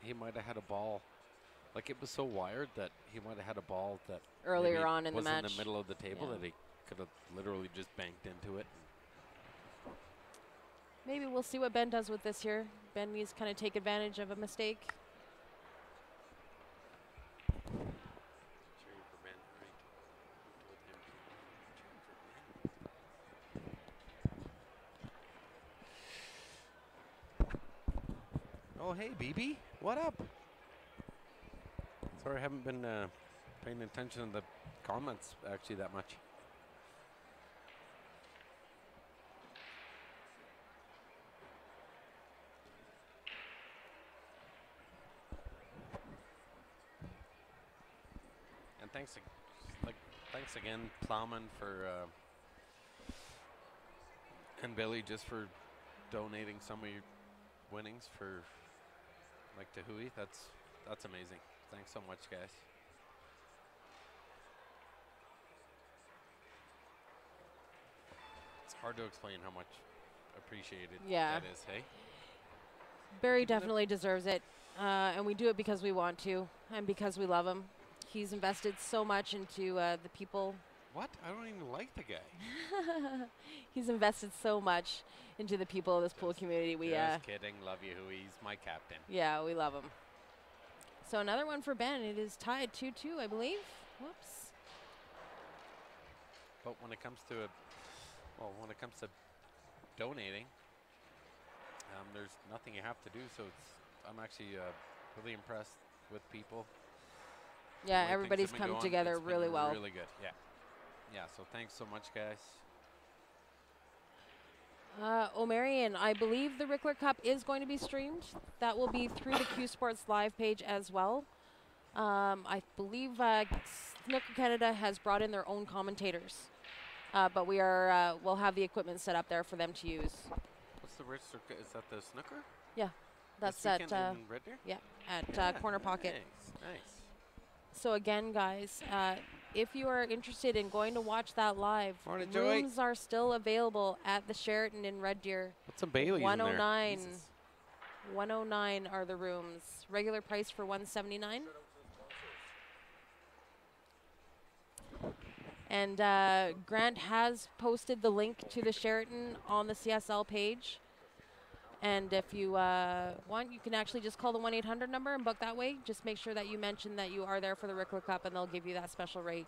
he might have had a ball. Like it was so wired that he might have had a ball that Earlier maybe on in the was in match. the middle of the table Yeah. that he could have literally just banked into it. Maybe we'll see what Ben does with this here. Ben needs to kind of take advantage of a mistake. Cheering for Ben, right? Oh, hey, BB. What up? Sorry, I haven't been paying attention to the comments actually that much. and thanks again, Plowman, for and Billy, just for donating some of your winnings for to Hui. That's amazing. Thanks so much, guys. It's hard to explain how much appreciated that is. Hey, Barry definitely deserves it, and we do it because we want to and because we love him. He's invested so much into the people. What? I don't even like the guy. He's invested so much into the people of this pool community. We just kidding. Love you, Hui. He's my captain. Yeah, we love him. So another one for Ben. It is tied 2-2, I believe. Whoops. But when it comes to donating, there's nothing you have to do. So I'm actually really impressed with people. Yeah, everybody's come together really well. Really good. Yeah. Yeah. So thanks so much, guys. O'Marion, I believe the Rickler Cup is going to be streamed. That will be through the Q Sports Live page as well. I believe Snooker Canada has brought in their own commentators, but we'll have the equipment set up there for them to use. What's the Rich Circuit? Is that the snooker? Yeah, that's this at weekend in Red Deer? Yeah, at Corner Pocket. Nice. So again, guys, if you are interested in going to watch that live, Morning, Joey. rooms are still available at the Sheraton in Red Deer. What's some Baileys 109. in there? Jesus. 109 are the rooms. Regular price for 179. And Grant has posted the link to the Sheraton on the CSL page. And if you want, you can actually just call the 1-800 number and book that way. Just make sure that you mention that you are there for the Rickler Cup, and they'll give you that special rate.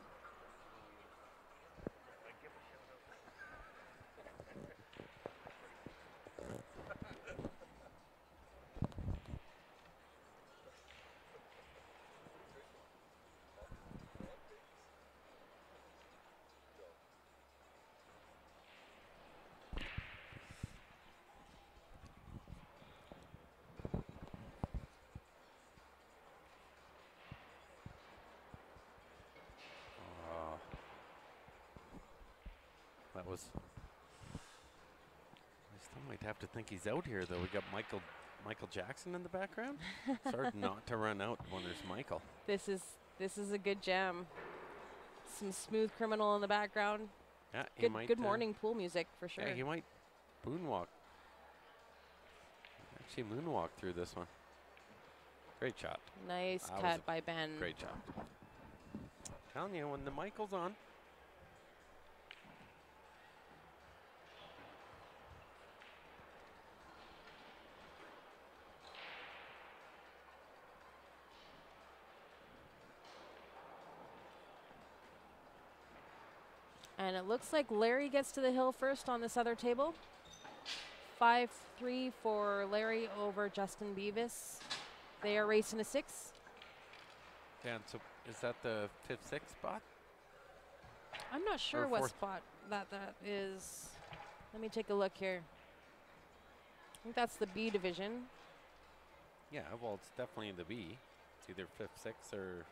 That was. I still might have to think he's out here, though. We got Michael Jackson in the background. It's hard not to run out when there's Michael. This is a good jam. Some Smooth Criminal in the background. Yeah, Good morning pool music for sure. Yeah, he might moonwalk. Actually, moonwalk through this one. Great shot. Nice cut by Ben. Great job. Telling you, when the Michael's on. And it looks like Larry gets to the hill first on this other table. 5-3 for Larry over Justin Beavis. They are racing a 6. Yeah, and so is that the 5th, 6th spot? I'm not sure what spot that is. Let me take a look here. I think that's the B division. Yeah, well, it's definitely the B. It's either 5th, 6th, or...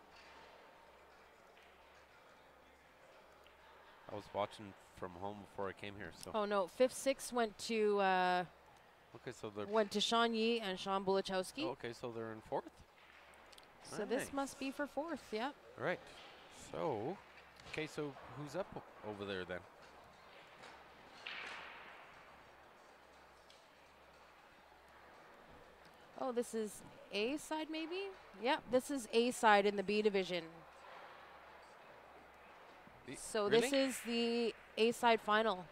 I was watching from home before I came here, so... Oh, no. 5th, 6th went to... okay, so they're... Went to Sean Yee and Sean Bulichowski. Oh, okay, so they're in 4th? So this must be for 4th, yeah. All right. So, okay, so who's up over there then? Oh, this is A side maybe? Yep, this is A side in the B division. So this is the A side final.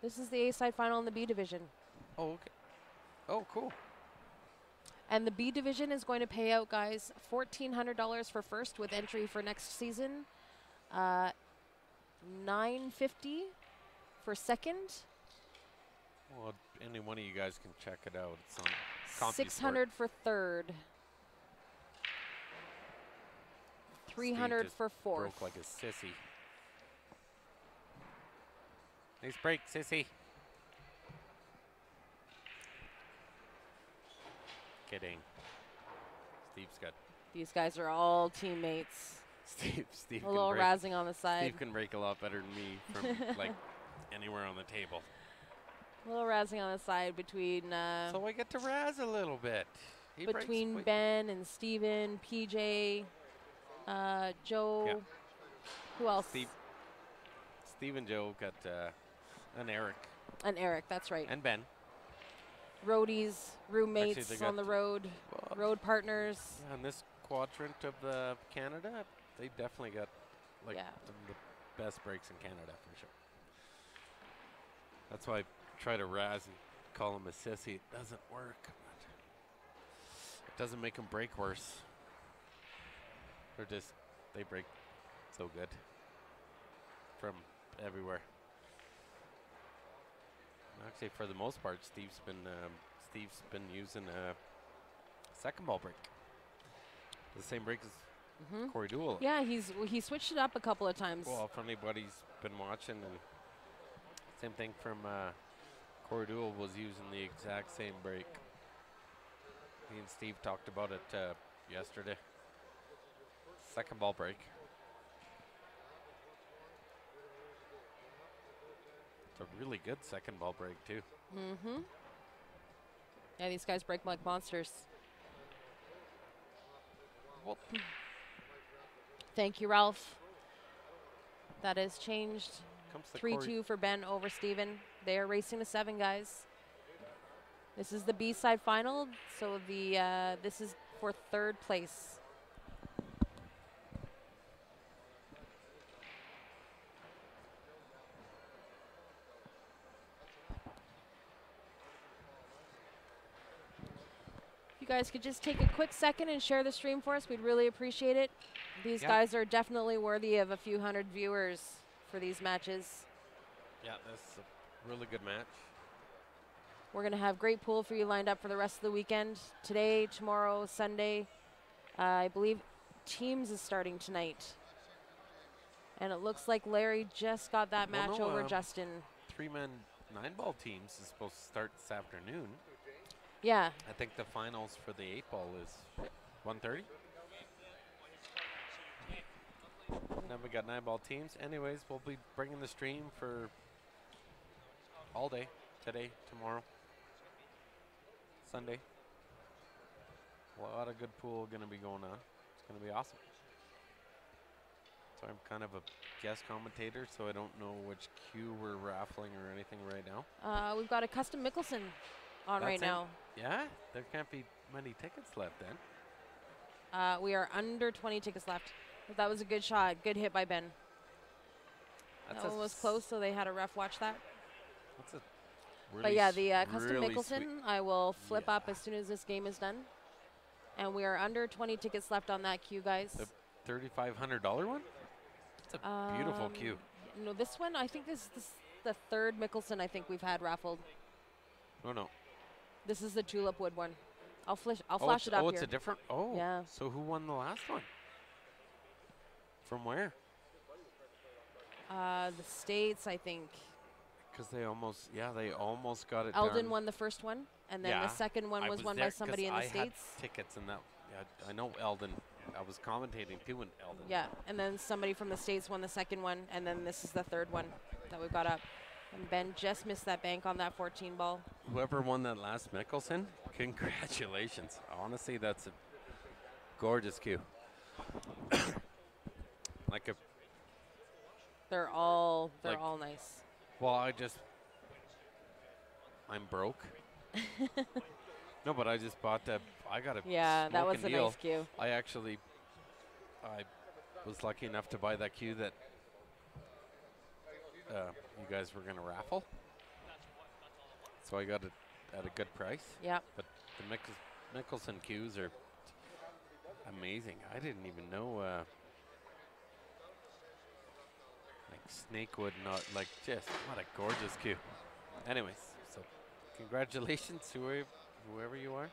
This is the A side final in the B division. Oh, okay. Oh, cool. And the B division is going to pay out, guys, $1,400 for first with entry for next season. $950 for second. Well, any one of you guys can check it out. It's on $600 for third. $300 for fourth. Broke like a sissy. Nice break, sissy. Kidding. Steve's got These guys are all teammates. Steve A can little break. razzing on the side. Steve can break a lot better than me from like anywhere on the table. A little razzing on the side between So I get to razz a little bit. He breaks between wait. Ben and Steven, PJ, Joe. Yeah. Who else? Steve and Joe got and Eric And Eric, that's right. and Ben. Roadies, roommates they on got the road, road partners. Yeah, in this quadrant of Canada, they definitely got like Yeah. some of the best breaks in Canada for sure. That's why I try to razz and call him a sissy. It doesn't work. It doesn't make them break worse. They break so good from everywhere. Actually, for the most part, Steve's been using a second ball break. The same break as Corey Duell. Yeah, he switched it up a couple of times. Well, if anybody's been watching, and same thing from Corey Duell was using the exact same break. Me and Steve talked about it yesterday. Second ball break. It's a really good second ball break too. Mm-hmm. Yeah, these guys break like monsters. Well, Thank you, Ralph. That has changed. comes the Corey 3-2 for Ben over Steven. They are racing to 7, guys. This is the B-side final, so this is for 3rd place. If you guys could just take a quick second and share the stream for us, we'd really appreciate it. These Yeah. guys are definitely worthy of a few hundred viewers for these matches. Yeah, that's a really good match. We're going to have great pool for you lined up for the rest of the weekend. Today, tomorrow, Sunday. I believe Teams is starting tonight. And it looks like Larry just got that Well, match no, over Justin. 3-man 9-ball teams is supposed to start this afternoon. Yeah. I think the finals for the 8-ball is 1:30. Then we got 9-ball teams. Anyways, we'll be bringing the stream for all day, today, tomorrow, Sunday. A lot of good pool going to be going on. It's going to be awesome. So I'm kind of a guest commentator, so I don't know which queue we're raffling or anything right now. We've got a custom Mickelson on right That's in? now. Yeah, there can't be many tickets left then. We are under 20 tickets left. But that was a good shot. Good hit by Ben. That's That one was close, so they had a ref watch that. That's a really But yeah, the custom really Mickelson, sweet. I will flip up Yeah. as soon as this game is done. And we are under 20 tickets left on that queue, guys. The $3,500 one? It's a beautiful queue. No, this one, I think this is the 3rd Mickelson I think we've had raffled. Oh, no. This is the tulip wood one. I'll flash it's, it up it's here. a different. Oh, Yeah. So who won the last one? From where? The States, I think. Because they almost got it Eldon done. won the first one, and then Yeah, the second one I was won there by somebody 'cause in the I States. had tickets in that. Yeah, I know Eldon. I was commentating too in Eldon. Yeah, and then somebody from the States won the second one, and then this is the 3rd one that we've got up. And Ben just missed that bank on that 14 ball. Whoever won that last Mickelson, congratulations. Honestly, that's a gorgeous queue. Like a They're all Like- nice. Well, I'm broke. No, but I just bought that. I got a Yeah, that was a smoking deal. nice queue. I was lucky enough to buy that queue that you guys were gonna raffle. So I got it at a good price. Yep. But the Mickelson queues are amazing. I didn't even know. Like Snakewood, not like just what a gorgeous queue. Anyways, so congratulations, whoever you are.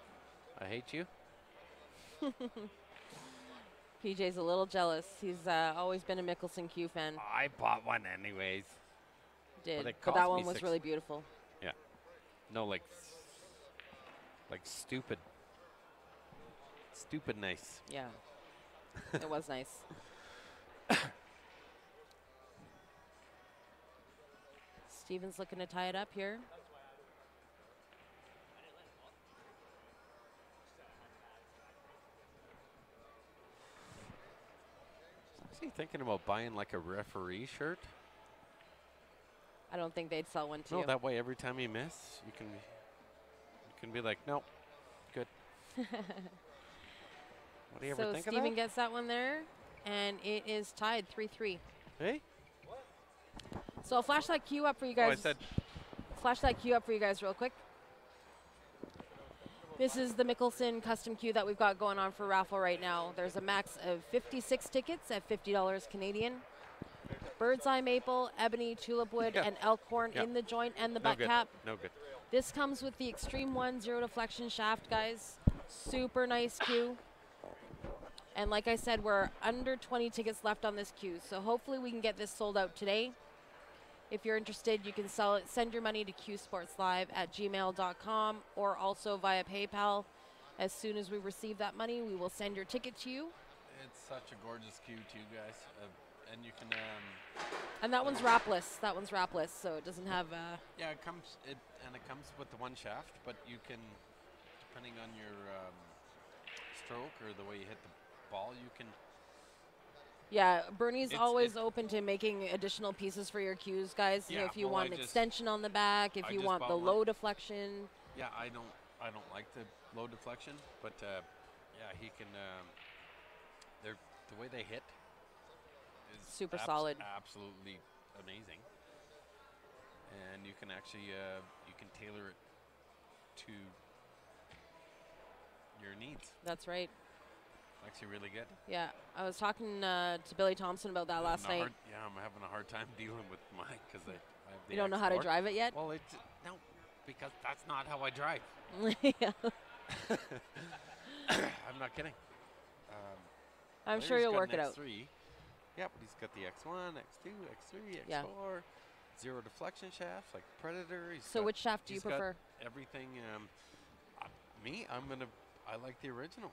I hate you. PJ's a little jealous. He's always been a Mickelson Q fan. I bought one anyways. Did, it but cost that me one was six- really beautiful. No, like stupid stupid nice. Yeah. It was nice. Steven's looking to tie it up here. Is he thinking about buying like a referee shirt? I don't think they'd sell one to No, you. that way every time you miss, you can be like, nope, good. What do you ever So think of Steven that? gets that one there, and it is tied 3-3. Hey? So I'll flash that cue up for you Oh, I guys. said, Flash that cue up for you guys real quick. This is the Mickelson custom queue that we've got going on for raffle right now. There's a max of 56 tickets at $50 Canadian. Bird's Eye Maple, Ebony, Tulip Wood, Yeah. and Elkhorn Yeah. in the joint and the no butt good, cap. no good. This comes with the Extreme 1 zero deflection shaft, guys. Super nice queue. And like I said, we're under 20 tickets left on this queue, so hopefully we can get this sold out today. If you're interested, you can send your money to qsportslive@gmail.com or also via PayPal. As soon as we receive that money, we will send your ticket to you. It's such a gorgeous queue too, guys. And you can, And that one's wrapless. That one's wrapless, so it doesn't have. yeah, it comes with the one shaft, but you can, depending on your stroke or the way you hit the ball, you can. Yeah, Bernie's It's- always it- open to making additional pieces for your cues, guys. You know, Yeah, if you well, want I an just- extension on the back, if I you just want bought the one. low deflection. Yeah, I don't like the low deflection, but yeah, he can. The way they hit is Super solid. absolutely amazing, and you can actually you can tailor it to your needs. That's right. Actually, really good. Yeah, I was talking to Billy Thompson about that last night. I'm having a hard time dealing with mine because I have the You don't know how to X4. drive it yet? Well, it's no, because that's not how I drive. Yeah. I'm not kidding. I'm sure Larry's you'll got work an it out. X3. Yep, he's got the X1, X2, X3, Yeah. X4, zero deflection shafts like Predator. He's So got- which shaft do you he's got prefer? everything. I like the original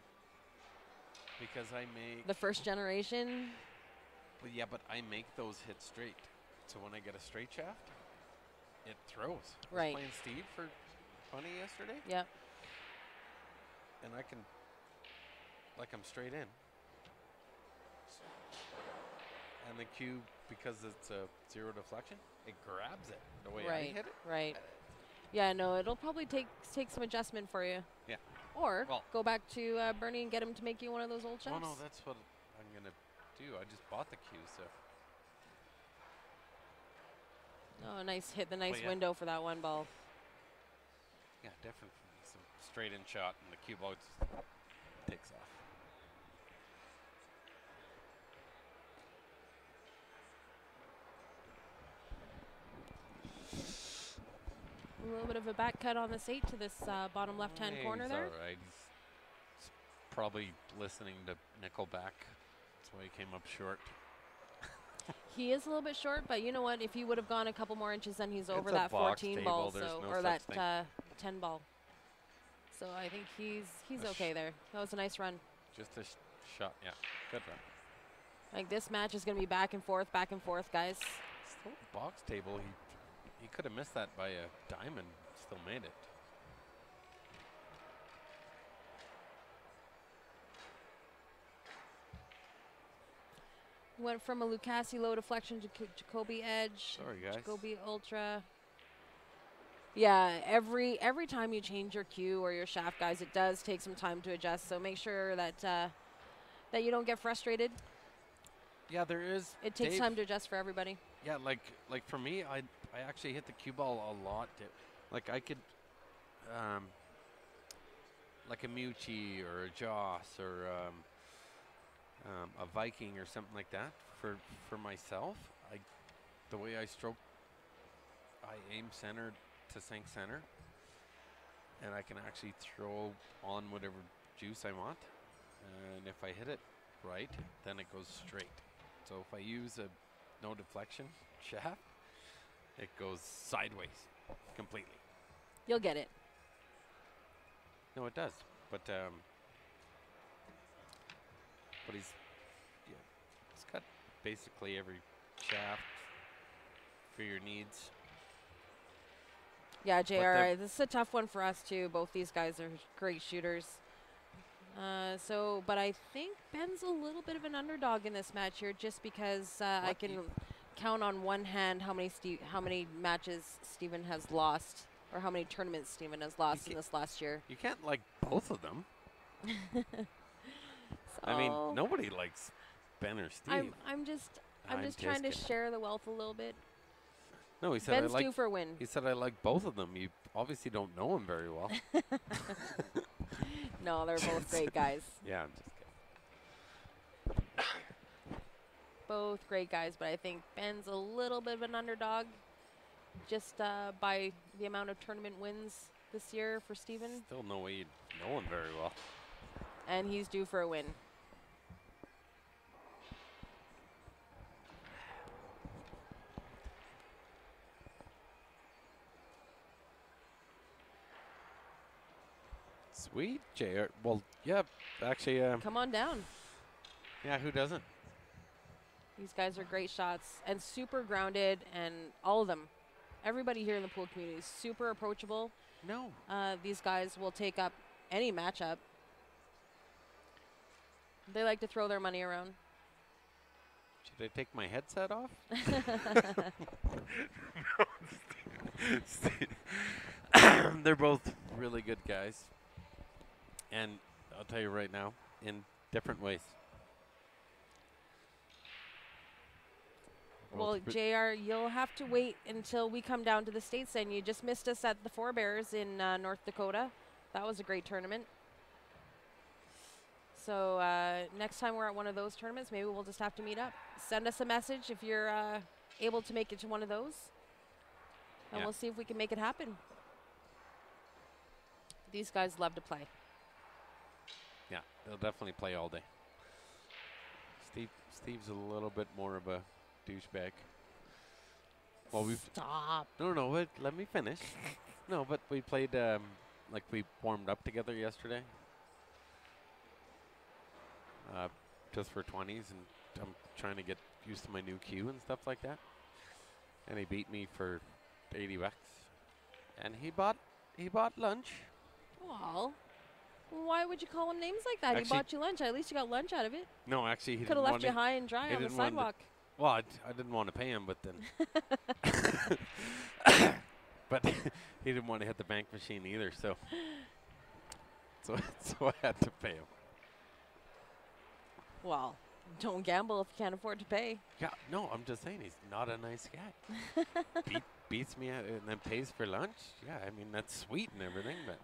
because I make. The first generation? Well, yeah, but I make those hit straight. So when I get a straight shaft, it throws. I Right. was playing Steve for 20 yesterday, Yep. and I can, like, I'm straight in. And the cue, because it's a zero deflection, it grabs it the way I Right. hit it. Right. Yeah, no, it'll probably take some adjustment for you. Yeah. Or Well- go back to Bernie and get him to make you one of those old Well, shafts. no, that's what I'm going to do. I just bought the cue, so. Oh, nice hit the nice yeah. window for that one ball. Yeah, different from some straight in shot, and the cue ball just takes off. A little bit of a back cut on this 8 to this bottom left-hand corner He's there. all right. He's probably listening to Nickelback. That's why he came up short. He is a little bit short, but you know what? If he would have gone a couple more inches, then he's over It's a that box 14 ball, table, there's so no or such that thing. 10 ball. So I think he's A okay there. That was a nice run. Just a shot, yeah. Good run. Like this match is going to be back and forth, guys. Still box table. He could have missed that by a diamond. Still made it. Went from a Lucasi low deflection to Jacoby Edge. Sorry, guys. Jacoby Ultra. Yeah, every time you change your cue or your shaft, guys, it does take some time to adjust. So make sure that that you don't get frustrated. Yeah, there is. It takes Dave, time to adjust for everybody. Yeah, like for me, I actually hit the cue ball a lot. Like I could, like a Mucci or a Joss or a Viking or something like that. For myself, the way I stroke, I aim center to sink center, and I can actually throw on whatever juice I want. And if I hit it right, then it goes straight. So if I use a no deflection shaft, it goes sideways completely. You'll get it. No, it does. But but he's got basically every shaft for your needs. Yeah, they're- JR, this is a tough one for us too. Both these guys are great shooters. But I think Ben's a little bit of an underdog in this match here, just because I What? can count on one hand how many matches Steven has lost, or how many tournaments Steven has lost in this last year. You can't like both of them. I mean, So nobody likes Ben or Steve. I'm just I'm trying to kidding. share the wealth a little bit. No, he said Ben's I like. due for a win. He said I like both of them. You obviously don't know him very well. No, they're both great guys. Yeah, I'm just kidding. Both great guys, but I think Ben's a little bit of an underdog, just by the amount of tournament wins this year for Steven, Still no way you know him very well. and he's due for a win. Sweet, JR. Well, yeah, actually, Come on down. yeah, who doesn't? These guys are great shots and super grounded, and all of them. Everybody here in the pool community is super approachable. No. These guys will take up any matchup. They like to throw their money around. Should I take my headset off? They're both really good guys. And I'll tell you right now, in different ways. Well, Both JR, you'll have to wait until we come down to the States, and you just missed us at the Forebears in North Dakota. That was a great tournament. So next time we're at one of those tournaments, maybe we'll just have to meet up. Send us a message if you're able to make it to one of those, and Yeah. we'll see if we can make it happen. These guys love to play. Yeah, they'll definitely play all day. Steve's a little bit more of a douchebag. Well, we've Stop. no, wait, let me finish. No, but we played like we warmed up together yesterday. Just for 20s, and I'm trying to get used to my new cue and stuff like that. And he beat me for $80, and he bought lunch. Well, why would you call him names like that? He Actually- bought you lunch. At least you got lunch out of it. No, actually, he Could have didn't left want you to. high and dry he on the didn't want to- sidewalk. Well, I didn't want to pay him, but then. But he didn't want to hit the bank machine either, so I had to pay him. Well, don't gamble if you can't afford to pay. Yeah, no, I'm just saying he's not a nice guy. Beats me out and then pays for lunch. Yeah, I mean that's sweet and everything, but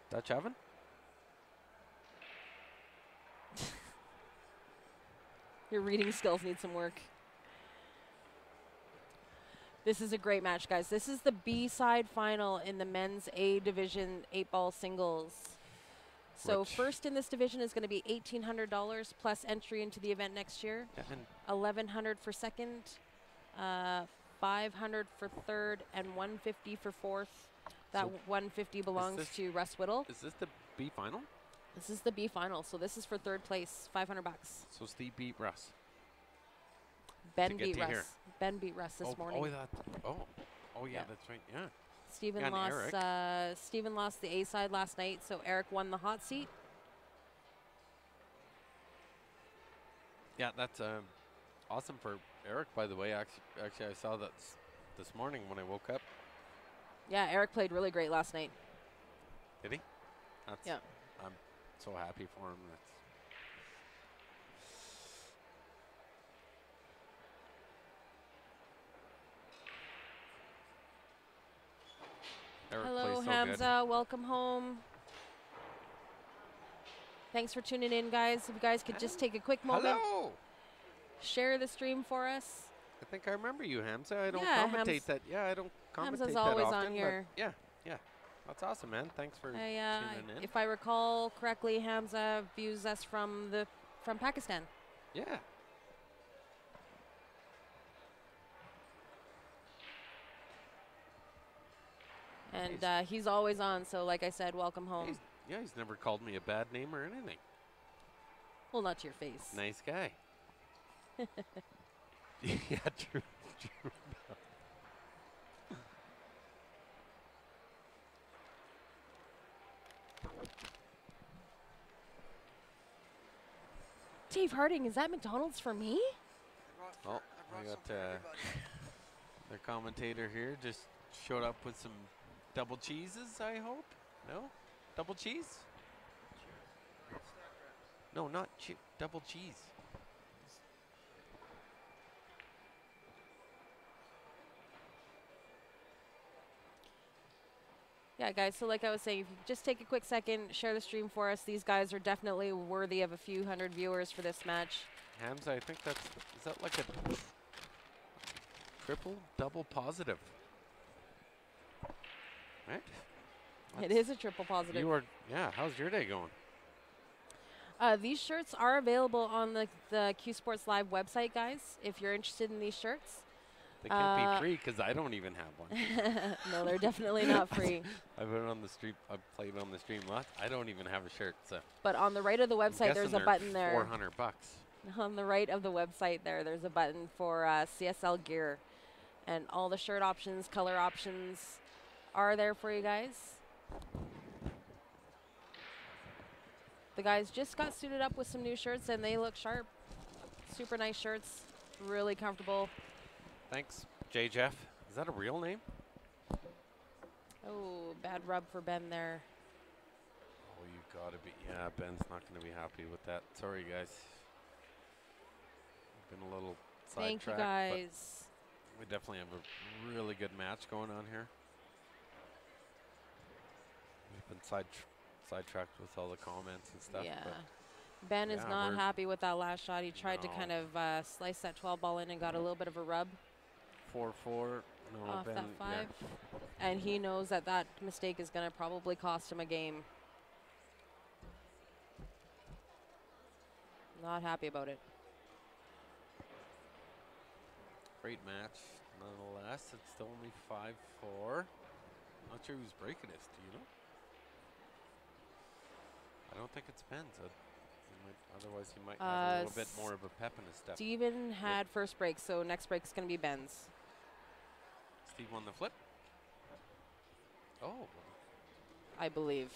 Dutch oven? Your reading skills need some work. This is a great match, guys. This is the B-side final in the men's A division 8-ball singles. So Which- first in this division is going to be $1,800 plus entry into the event next year. Yeah, and $1,100 for second, $500 for third, and $150 for fourth. That So $150 belongs this- to Russ Whittle. is this the B final? This is the B final, so this is for third place, $500. So Steve beat Russ. Ben get beat to Russ. here. Ben beat Russ this morning. Oh yeah, Yeah. that's right. Yeah. Steven and lost. Steven lost the A side last night, so Eric won the hot seat. Yeah, that's awesome for Eric, by the way. Actually, I saw that this morning when I woke up. Yeah, Eric played really great last night. Did he? That's, Yeah. I'm so happy for him. That's Eric Hello, plays so Hamza. Welcome home. Thanks for tuning in, guys. If you guys could just take a quick good. moment, Hello. share the stream for us. I think I remember you, Hamza. I don't Yeah, commentate Hams- that. Yeah, I don't commentate Hamza's that always often. on here. But yeah. That's awesome, man. Thanks for tuning in. If I recall correctly, Hamza views us from Pakistan. Yeah. And he's always on, so like I said, welcome home. He's never called me a bad name or anything. Well, not to your face. Nice guy. Yeah, true. Dave Harding, is that McDonald's for me? Well, I got their commentator here just showed up with some double cheeses, I hope. No? Double cheese? No, not double cheese. Yeah, guys, so like I was saying, if you just take a quick second, share the stream for us. These guys are definitely worthy of a few hundred viewers for this match. Hams, I think is that like a triple, double positive? Right? It is a triple positive. How's your day going? These shirts are available on the Q Sports Live website, guys, if you're interested in these shirts. They can't be free because I don't even have one. No, they're definitely not free. I've been on the stream. I've played on the stream a lot. I don't even have a shirt. So. But on the right of the website, there's a button there. $400. On the right of the website there's a button for CSL gear. And all the shirt options, color options are there for you guys. The guys just got suited up with some new shirts and they look sharp. Super nice shirts, really comfortable. Thanks, J. Jeff. Is that a real name? Oh, bad rub for Ben there. Oh, you gotta be. Yeah, Ben's not gonna be happy with that. Sorry, guys. Been a little sidetracked. Thank you, guys. We definitely have a really good match going on here. We've been sidetracked with all the comments and stuff. Yeah. Ben is yeah, not happy with that last shot. He tried to kind of slice that 12 ball in and got a little bit of a rub. 4-4. No, off Ben, that 5. Yeah. And he knows that that mistake is going to probably cost him a game. Not happy about it. Great match, nonetheless. It's still only 5-4. Not sure whose break it is. Do you know? I don't think it's Ben's. Otherwise, he might have a little bit more of a pep in his step. Steven had first break, so next break is going to be Ben's. Steve won the flip. Oh. I believe.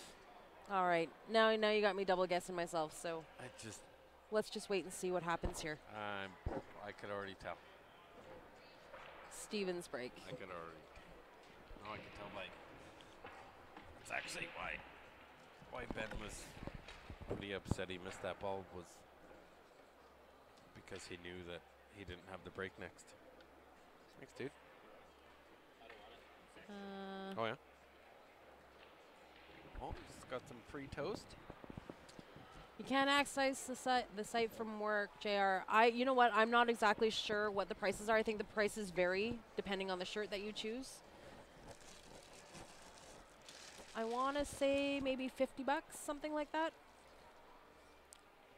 All right. Now you got me double guessing myself, so let's just wait and see what happens here. I could already tell. Steven's break. I could already. No, I could tell by. That's actually why Ben was pretty upset he missed that ball, was because he knew that he didn't have the break next. Thanks, dude. Oh, yeah? Oh, just got some free toast. You can't access the site from work, JR. You know what? I'm not exactly sure what the prices are. I think the prices vary depending on the shirt that you choose. I want to say maybe 50 bucks, something like that.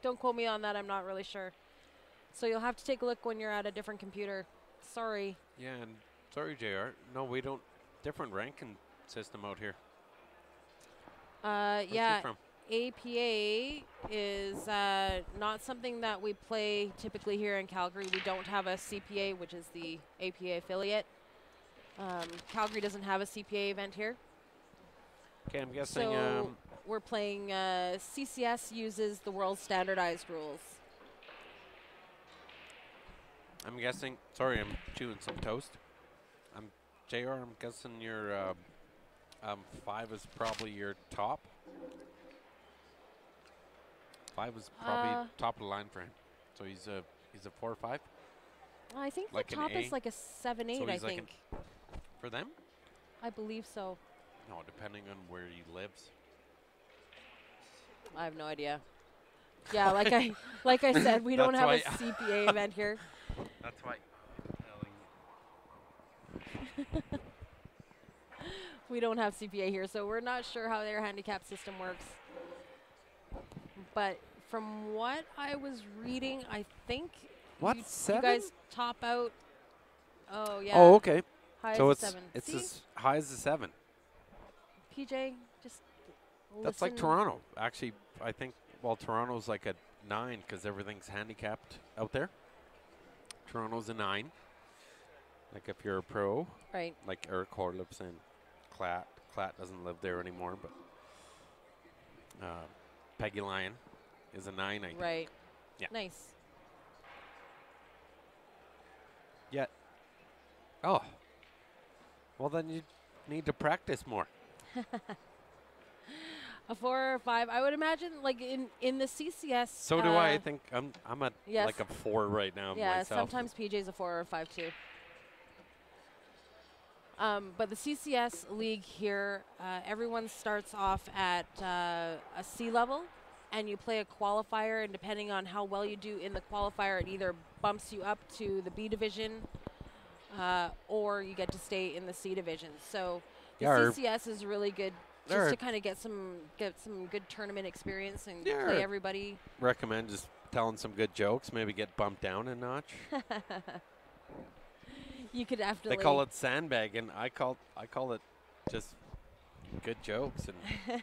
Don't quote me on that. I'm not really sure. So you'll have to take a look when you're at a different computer. Sorry. Yeah, and sorry, JR. No, we don't. Different ranking system out here. Yeah. APA is not something that we play typically here in Calgary. We don't have a CPA, which is the APA affiliate. Calgary doesn't have a CPA event here. Okay, I'm guessing. So we're playing. CCS uses the world's standardized rules. I'm guessing. Sorry, I'm chewing some toast. JR, I'm guessing your 5 is probably your top. 5 is probably top of the line for him. So he's a 4 or 5. I think like the top is like a 7-8. So I like think. For them? I believe so. No, depending on where he lives. I have no idea. Yeah, like I said, we don't have a CPA event here. That's why. We don't have CPA here, so we're not sure how their handicap system works. But from what I was reading, I think What, you 7? guys top out. Oh yeah. Oh, okay. High So as a 7. it's See? as high as a 7. PJ? Just That's like listen. Toronto. Actually, I think, well, Toronto's like a 9 because everything's handicapped out there. Toronto's a 9. Like if you're a pro, Right. like Eric Horlips and Klatt. Klatt doesn't live there anymore, but Peggy Lyon is a 9, I think. Right. Yeah. Nice. Yeah. Oh. Well, then you need to practice more. A 4 or 5. I would imagine, like in the CCS. So do I. I think I'm at yes. like a 4 right now Yeah, myself. sometimes PJ's a 4 or 5 too. But the CCS league here, everyone starts off at a C level, and you play a qualifier, and depending on how well you do in the qualifier, it either bumps you up to the B division, or you get to stay in the C division. So the CCS is really good just to kind of get some good tournament experience and play everybody. Recommend just telling some good jokes, maybe get bumped down a notch. You could definitely. They call it sandbagging. I call it just good jokes and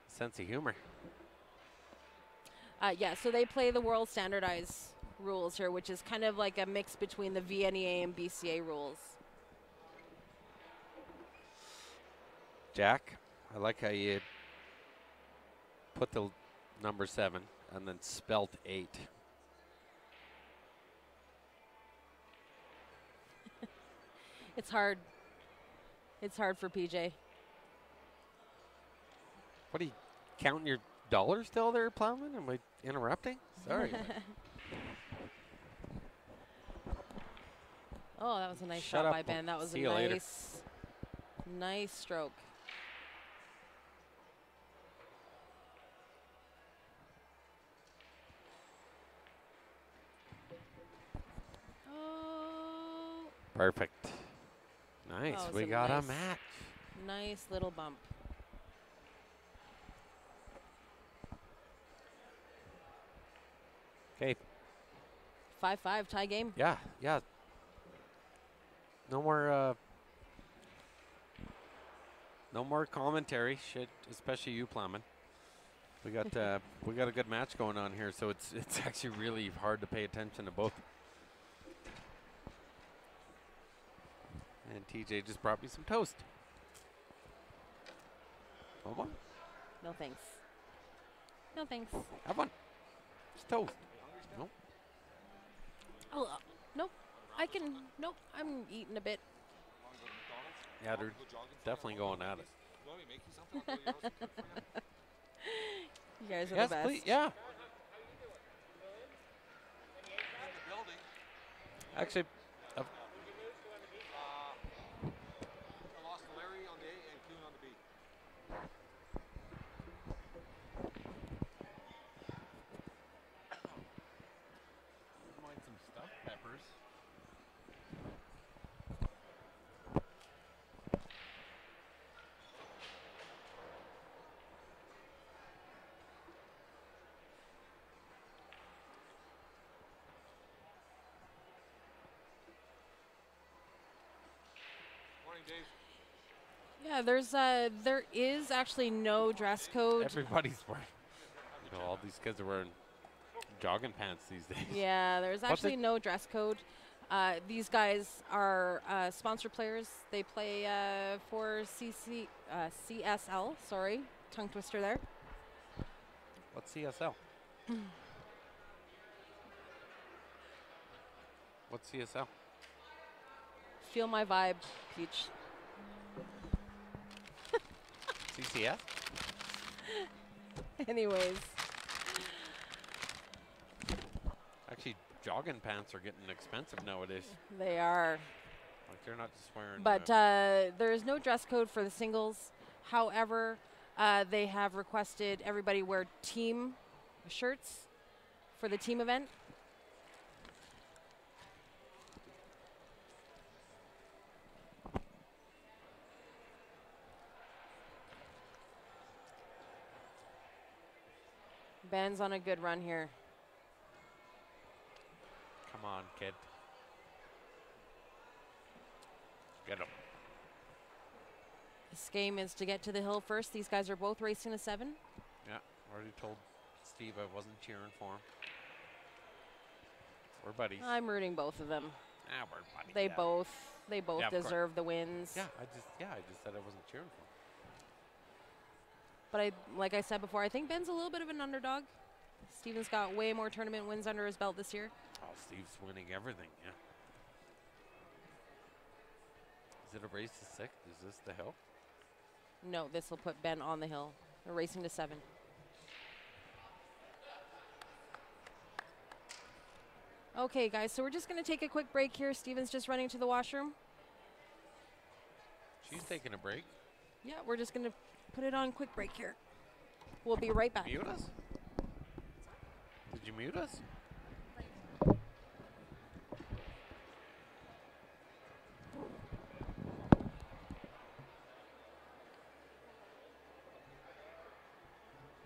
sense of humor. Yeah, so they play the world standardized rules here, which is kind of like a mix between the VNEA and BCA rules. Jack, I like how you put the number 7 and then spelt 8. It's hard. It's hard for PJ. What are you counting your dollars still there, Plowman? Am I interrupting? Sorry. Oh, that was a nice Shut shot up. by Ben. That was See a you later. nice stroke. Oh. Perfect. Nice. That was We a got a nice- match. Nice little bump. Okay. 5-5 tie game. Yeah. No more commentary. Shit, especially you, Plowman. We got we got a good match going on here, so it's actually really hard to pay attention to both. And TJ just brought me some toast. Want one? No thanks. No thanks. Have one. It's toast. No. Oh, nope. Nope. I'm eating a bit. Yeah, they're definitely going at it. You want me to make you something? I'll go to your house and cook for you. You guys are Yes, the best. please. Yeah. In the building, Actually, I lost Larry on the A and Kuhn on the B. mind some stuffed peppers. Morning, Dave. Yeah, there is actually no dress code. Everybody's wearing. You know, all these kids are wearing jogging pants these days. Yeah, there's actually no dress code. These guys are sponsor players. They play for CSL. Sorry, tongue twister there. What's CSL? What's CSL? Feel my vibe, Peach. CCF? Anyways, Actually, jogging pants are getting expensive nowadays. they are. Like they're not just wearing. But there is no dress code for the singles. However, they have requested everybody wear team shirts for the team event. Ben's on a good run here. Come on, kid. Get him. This game is to get to the hill first. These guys are both racing a 7. Yeah, already told Steve I wasn't cheering for him. We're buddies. I'm rooting both of them. We're buddies. They yeah. both Yeah, of course. deserve the wins. Yeah, I just said I wasn't cheering for him. But like I said before, I think Ben's a little bit of an underdog. Steven's got way more tournament wins under his belt this year. Oh, Steve's winning everything, yeah. Is it a race to 6? Is this the hill? No, this will put Ben on the hill. They're racing to 7. Okay, guys, so we're just going to take a quick break here. Steven's just running to the washroom. She's taking a break. Yeah, we're just going to put it on quick break here. We'll be right back. Mute us? Did you mute us?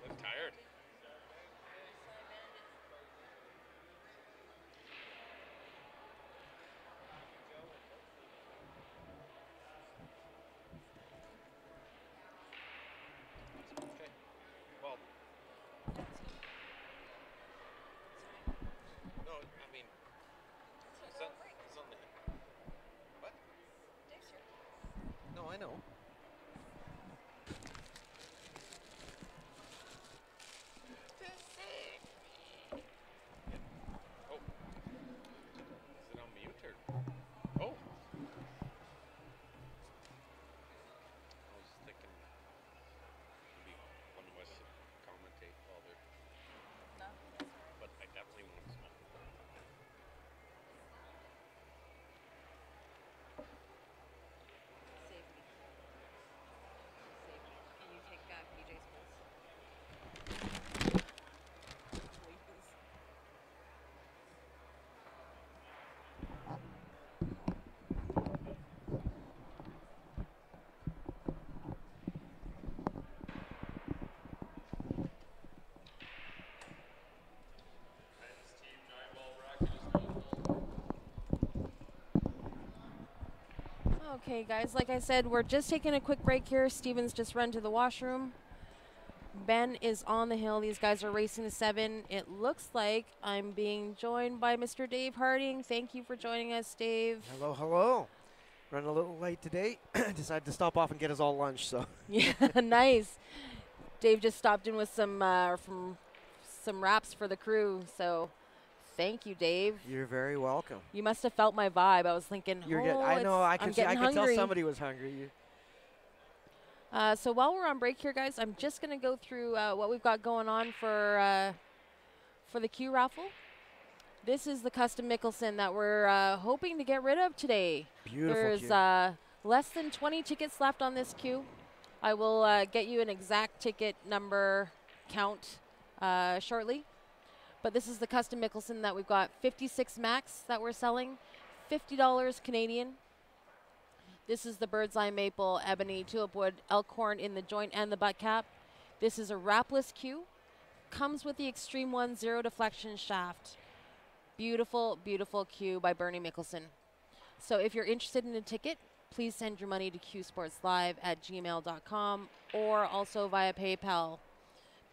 Look tired. Okay. Well. No, I mean, it's on the. What? No, I know. Oh. Is it on mute or? Oh. I was thinking maybe one of us should commentate while they're. No. But I definitely want to smoke. Safety. Can you take PJ's place? Men's team 9-ball bracket is now full. Okay, guys, like I said, we're just taking a quick break here. Steven's just run to the washroom. Ben is on the hill. These guys are racing to 7. It looks like I'm being joined by Mr. Dave Harding. Thank you for joining us, Dave. Hello, hello. Running a little late today. Decided to stop off and get us all lunch, so. Yeah, nice. Dave just stopped in with some wraps for the crew, so thank you, Dave. You're very welcome. You must have felt my vibe. I was thinking, You're oh, good. I know. I I'm could see, I getting could tell hungry. somebody was hungry. So while we're on break here, guys, I'm just going to go through what we've got going on for the Q raffle. This is the custom Mickelson that we're hoping to get rid of today. Beautiful. There's less than 20 tickets left on this queue. I will get you an exact ticket number count shortly. But this is the custom Mickelson that we've got 56 max that we're selling, $50 Canadian. This is the Bird's Eye Maple, Ebony, Tulip Wood, Elkhorn in the joint and the butt cap. This is a wrapless queue. Comes with the Extreme One Zero Deflection shaft. Beautiful, beautiful queue by Bernie Mickelson. So if you're interested in a ticket, please send your money to qsportslive@gmail.com or also via PayPal.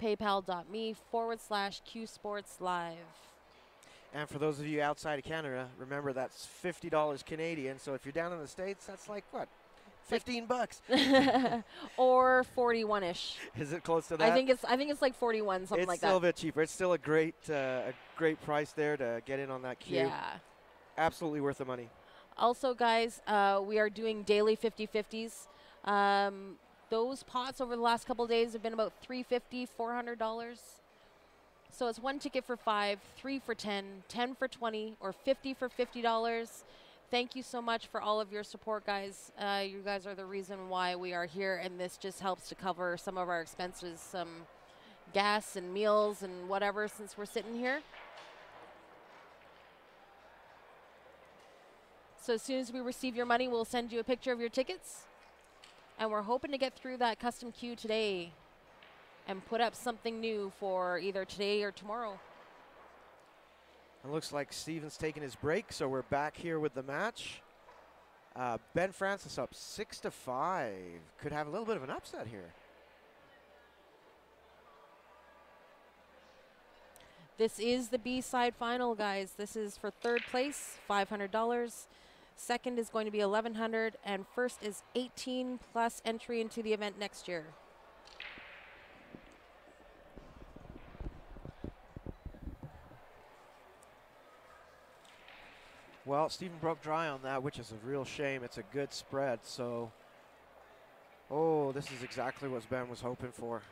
paypal.me/qsportslive. And for those of you outside of Canada, remember that's $50 Canadian. So if you're down in the States, that's like what? 15 bucks. Or 41-ish. Is it close to that? I think it's like 41, something like It's still that. a bit cheaper. It's still a great price there to get in on that queue. Yeah. Absolutely worth the money. Also, guys, we are doing daily 50-50s. Those pots over the last couple of days have been about $350, $400. So it's one ticket for $5, 3 for $10, 10 for $20, or 50 for $50. Thank you so much for all of your support, guys. You guys are the reason why we are here, and this just helps to cover some of our expenses, some gas and meals and whatever, since we're sitting here. So as soon as we receive your money, we'll send you a picture of your tickets. And we're hoping to get through that custom queue today and put up something new for either today or tomorrow. It looks like Steven's taking his break, so we're back here with the match. Ben Francis up 6-5. Could have a little bit of an upset here. This is the B-side final, guys. This is for third place, $500. Second is going to be $1,100, and first is 18 plus entry into the event next year. Well, Stephen broke dry on that, which is a real shame. It's a good spread, so. Oh, this is exactly what Ben was hoping for.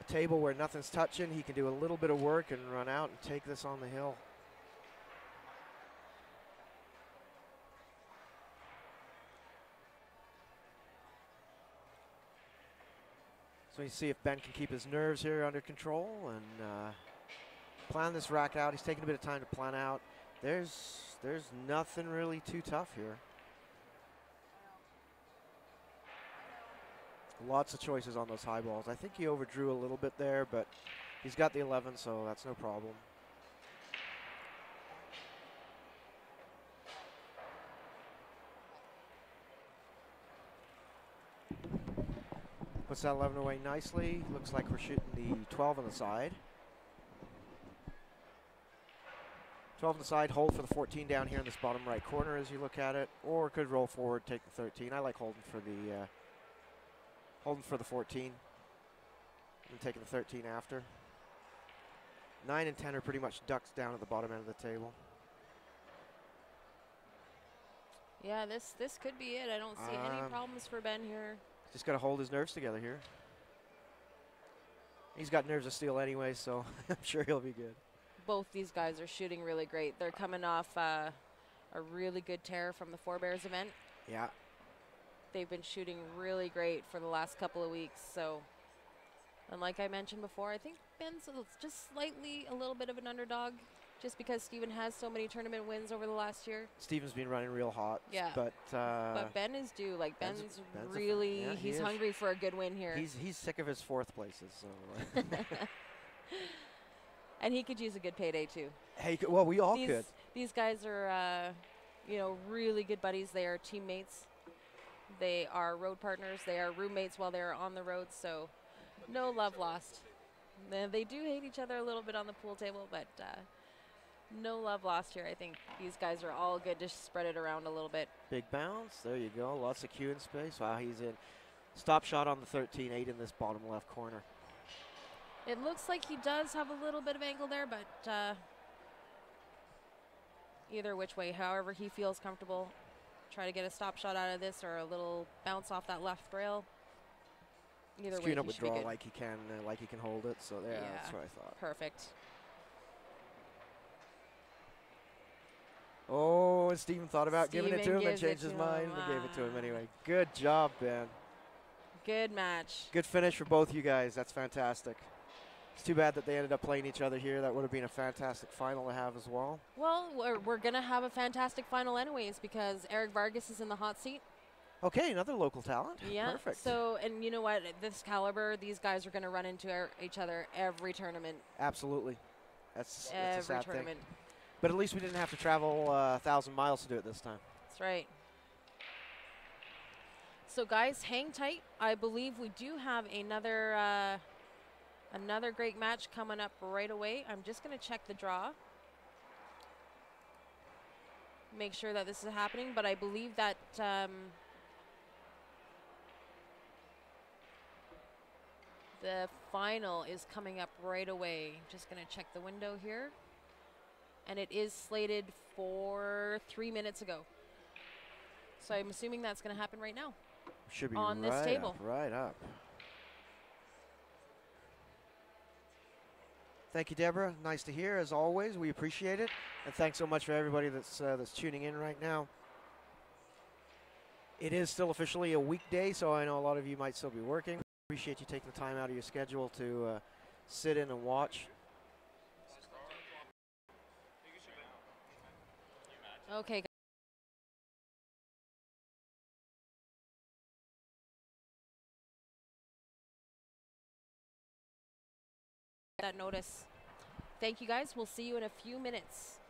A table where nothing's touching. He can do a little bit of work and run out and take this on the hill. So you see if Ben can keep his nerves here under control and plan this rack out. He's taking a bit of time to plan out. There's nothing really too tough here. Lots of choices on those high balls. I think he overdrew a little bit there, but he's got the 11, so that's no problem. Puts that 11 away nicely. Looks like we're shooting the 12 on the side. 12 on the side, hold for the 14 down here in this bottom right corner as you look at it, or could roll forward, take the 13. I like holding for the 14 and taking the 13 after. 9 and 10 are pretty much ducks down at the bottom end of the table. Yeah, this could be it. I don't see any problems for Ben here. Just got to hold his nerves together here. He's got nerves of steel anyway, so I'm sure he'll be good. Both these guys are shooting really great. They're coming off a really good tear from the Four Bears event. Yeah. They've been shooting really great for the last couple of weeks. So, and like I mentioned before, I think Ben's just slightly a little bit of an underdog just because Steven has so many tournament wins over the last year. Steven's been running real hot. Yeah. But Ben is due. Like, Ben's really, he's hungry for a good win here. He's sick of his fourth places. So. And he could use a good payday too. Hey, well, we all could. These guys are, really good buddies. They are teammates. They are road partners. They are roommates while they're on the road. So, no love lost. They do hate each other a little bit on the pool table, but no love lost here. I think these guys are all good to spread it around a little bit. Big bounce. There you go. Lots of queuing space. Wow, he's in. Stop shot on the 13, 8 in this bottom left corner. It looks like he does have a little bit of angle there, but either which way, however he feels comfortable, try to get a stop shot out of this or a little bounce off that left rail. Either way, queuing up he with should be draw good. like he can hold it. So yeah, that's what I thought. Perfect. Oh, and Steven thought about giving it to him and changed his mind and gave it to him anyway. Good job, Ben. Good match. Good finish for both you guys. That's fantastic. It's too bad that they ended up playing each other here. That would have been a fantastic final to have as well. Well, we're going to have a fantastic final anyways because Eric Vargas is in the hot seat. Okay, another local talent. Yeah. Perfect. So, and you know what? At this caliber, these guys are going to run into each other every tournament. Absolutely. That's a Every sad tournament. thing. But at least we didn't have to travel 1,000 miles to do it this time. That's right. So, guys, hang tight. I believe we do have another great match coming up right away. I'm just going to check the draw. Make sure that this is happening, but I believe that the final is coming up right away. Just going to check the window here. And it is slated for 3 minutes ago. So I'm assuming that's going to happen right now. Should be on this table. Right up. Thank you, Deborah. Nice to hear, as always. We appreciate it. And thanks so much for everybody that's tuning in right now. It is still officially a weekday, so I know a lot of you might still be working. Appreciate you taking the time out of your schedule to sit in and watch. Okay. That notice. Thank you guys. We'll see you in a few minutes.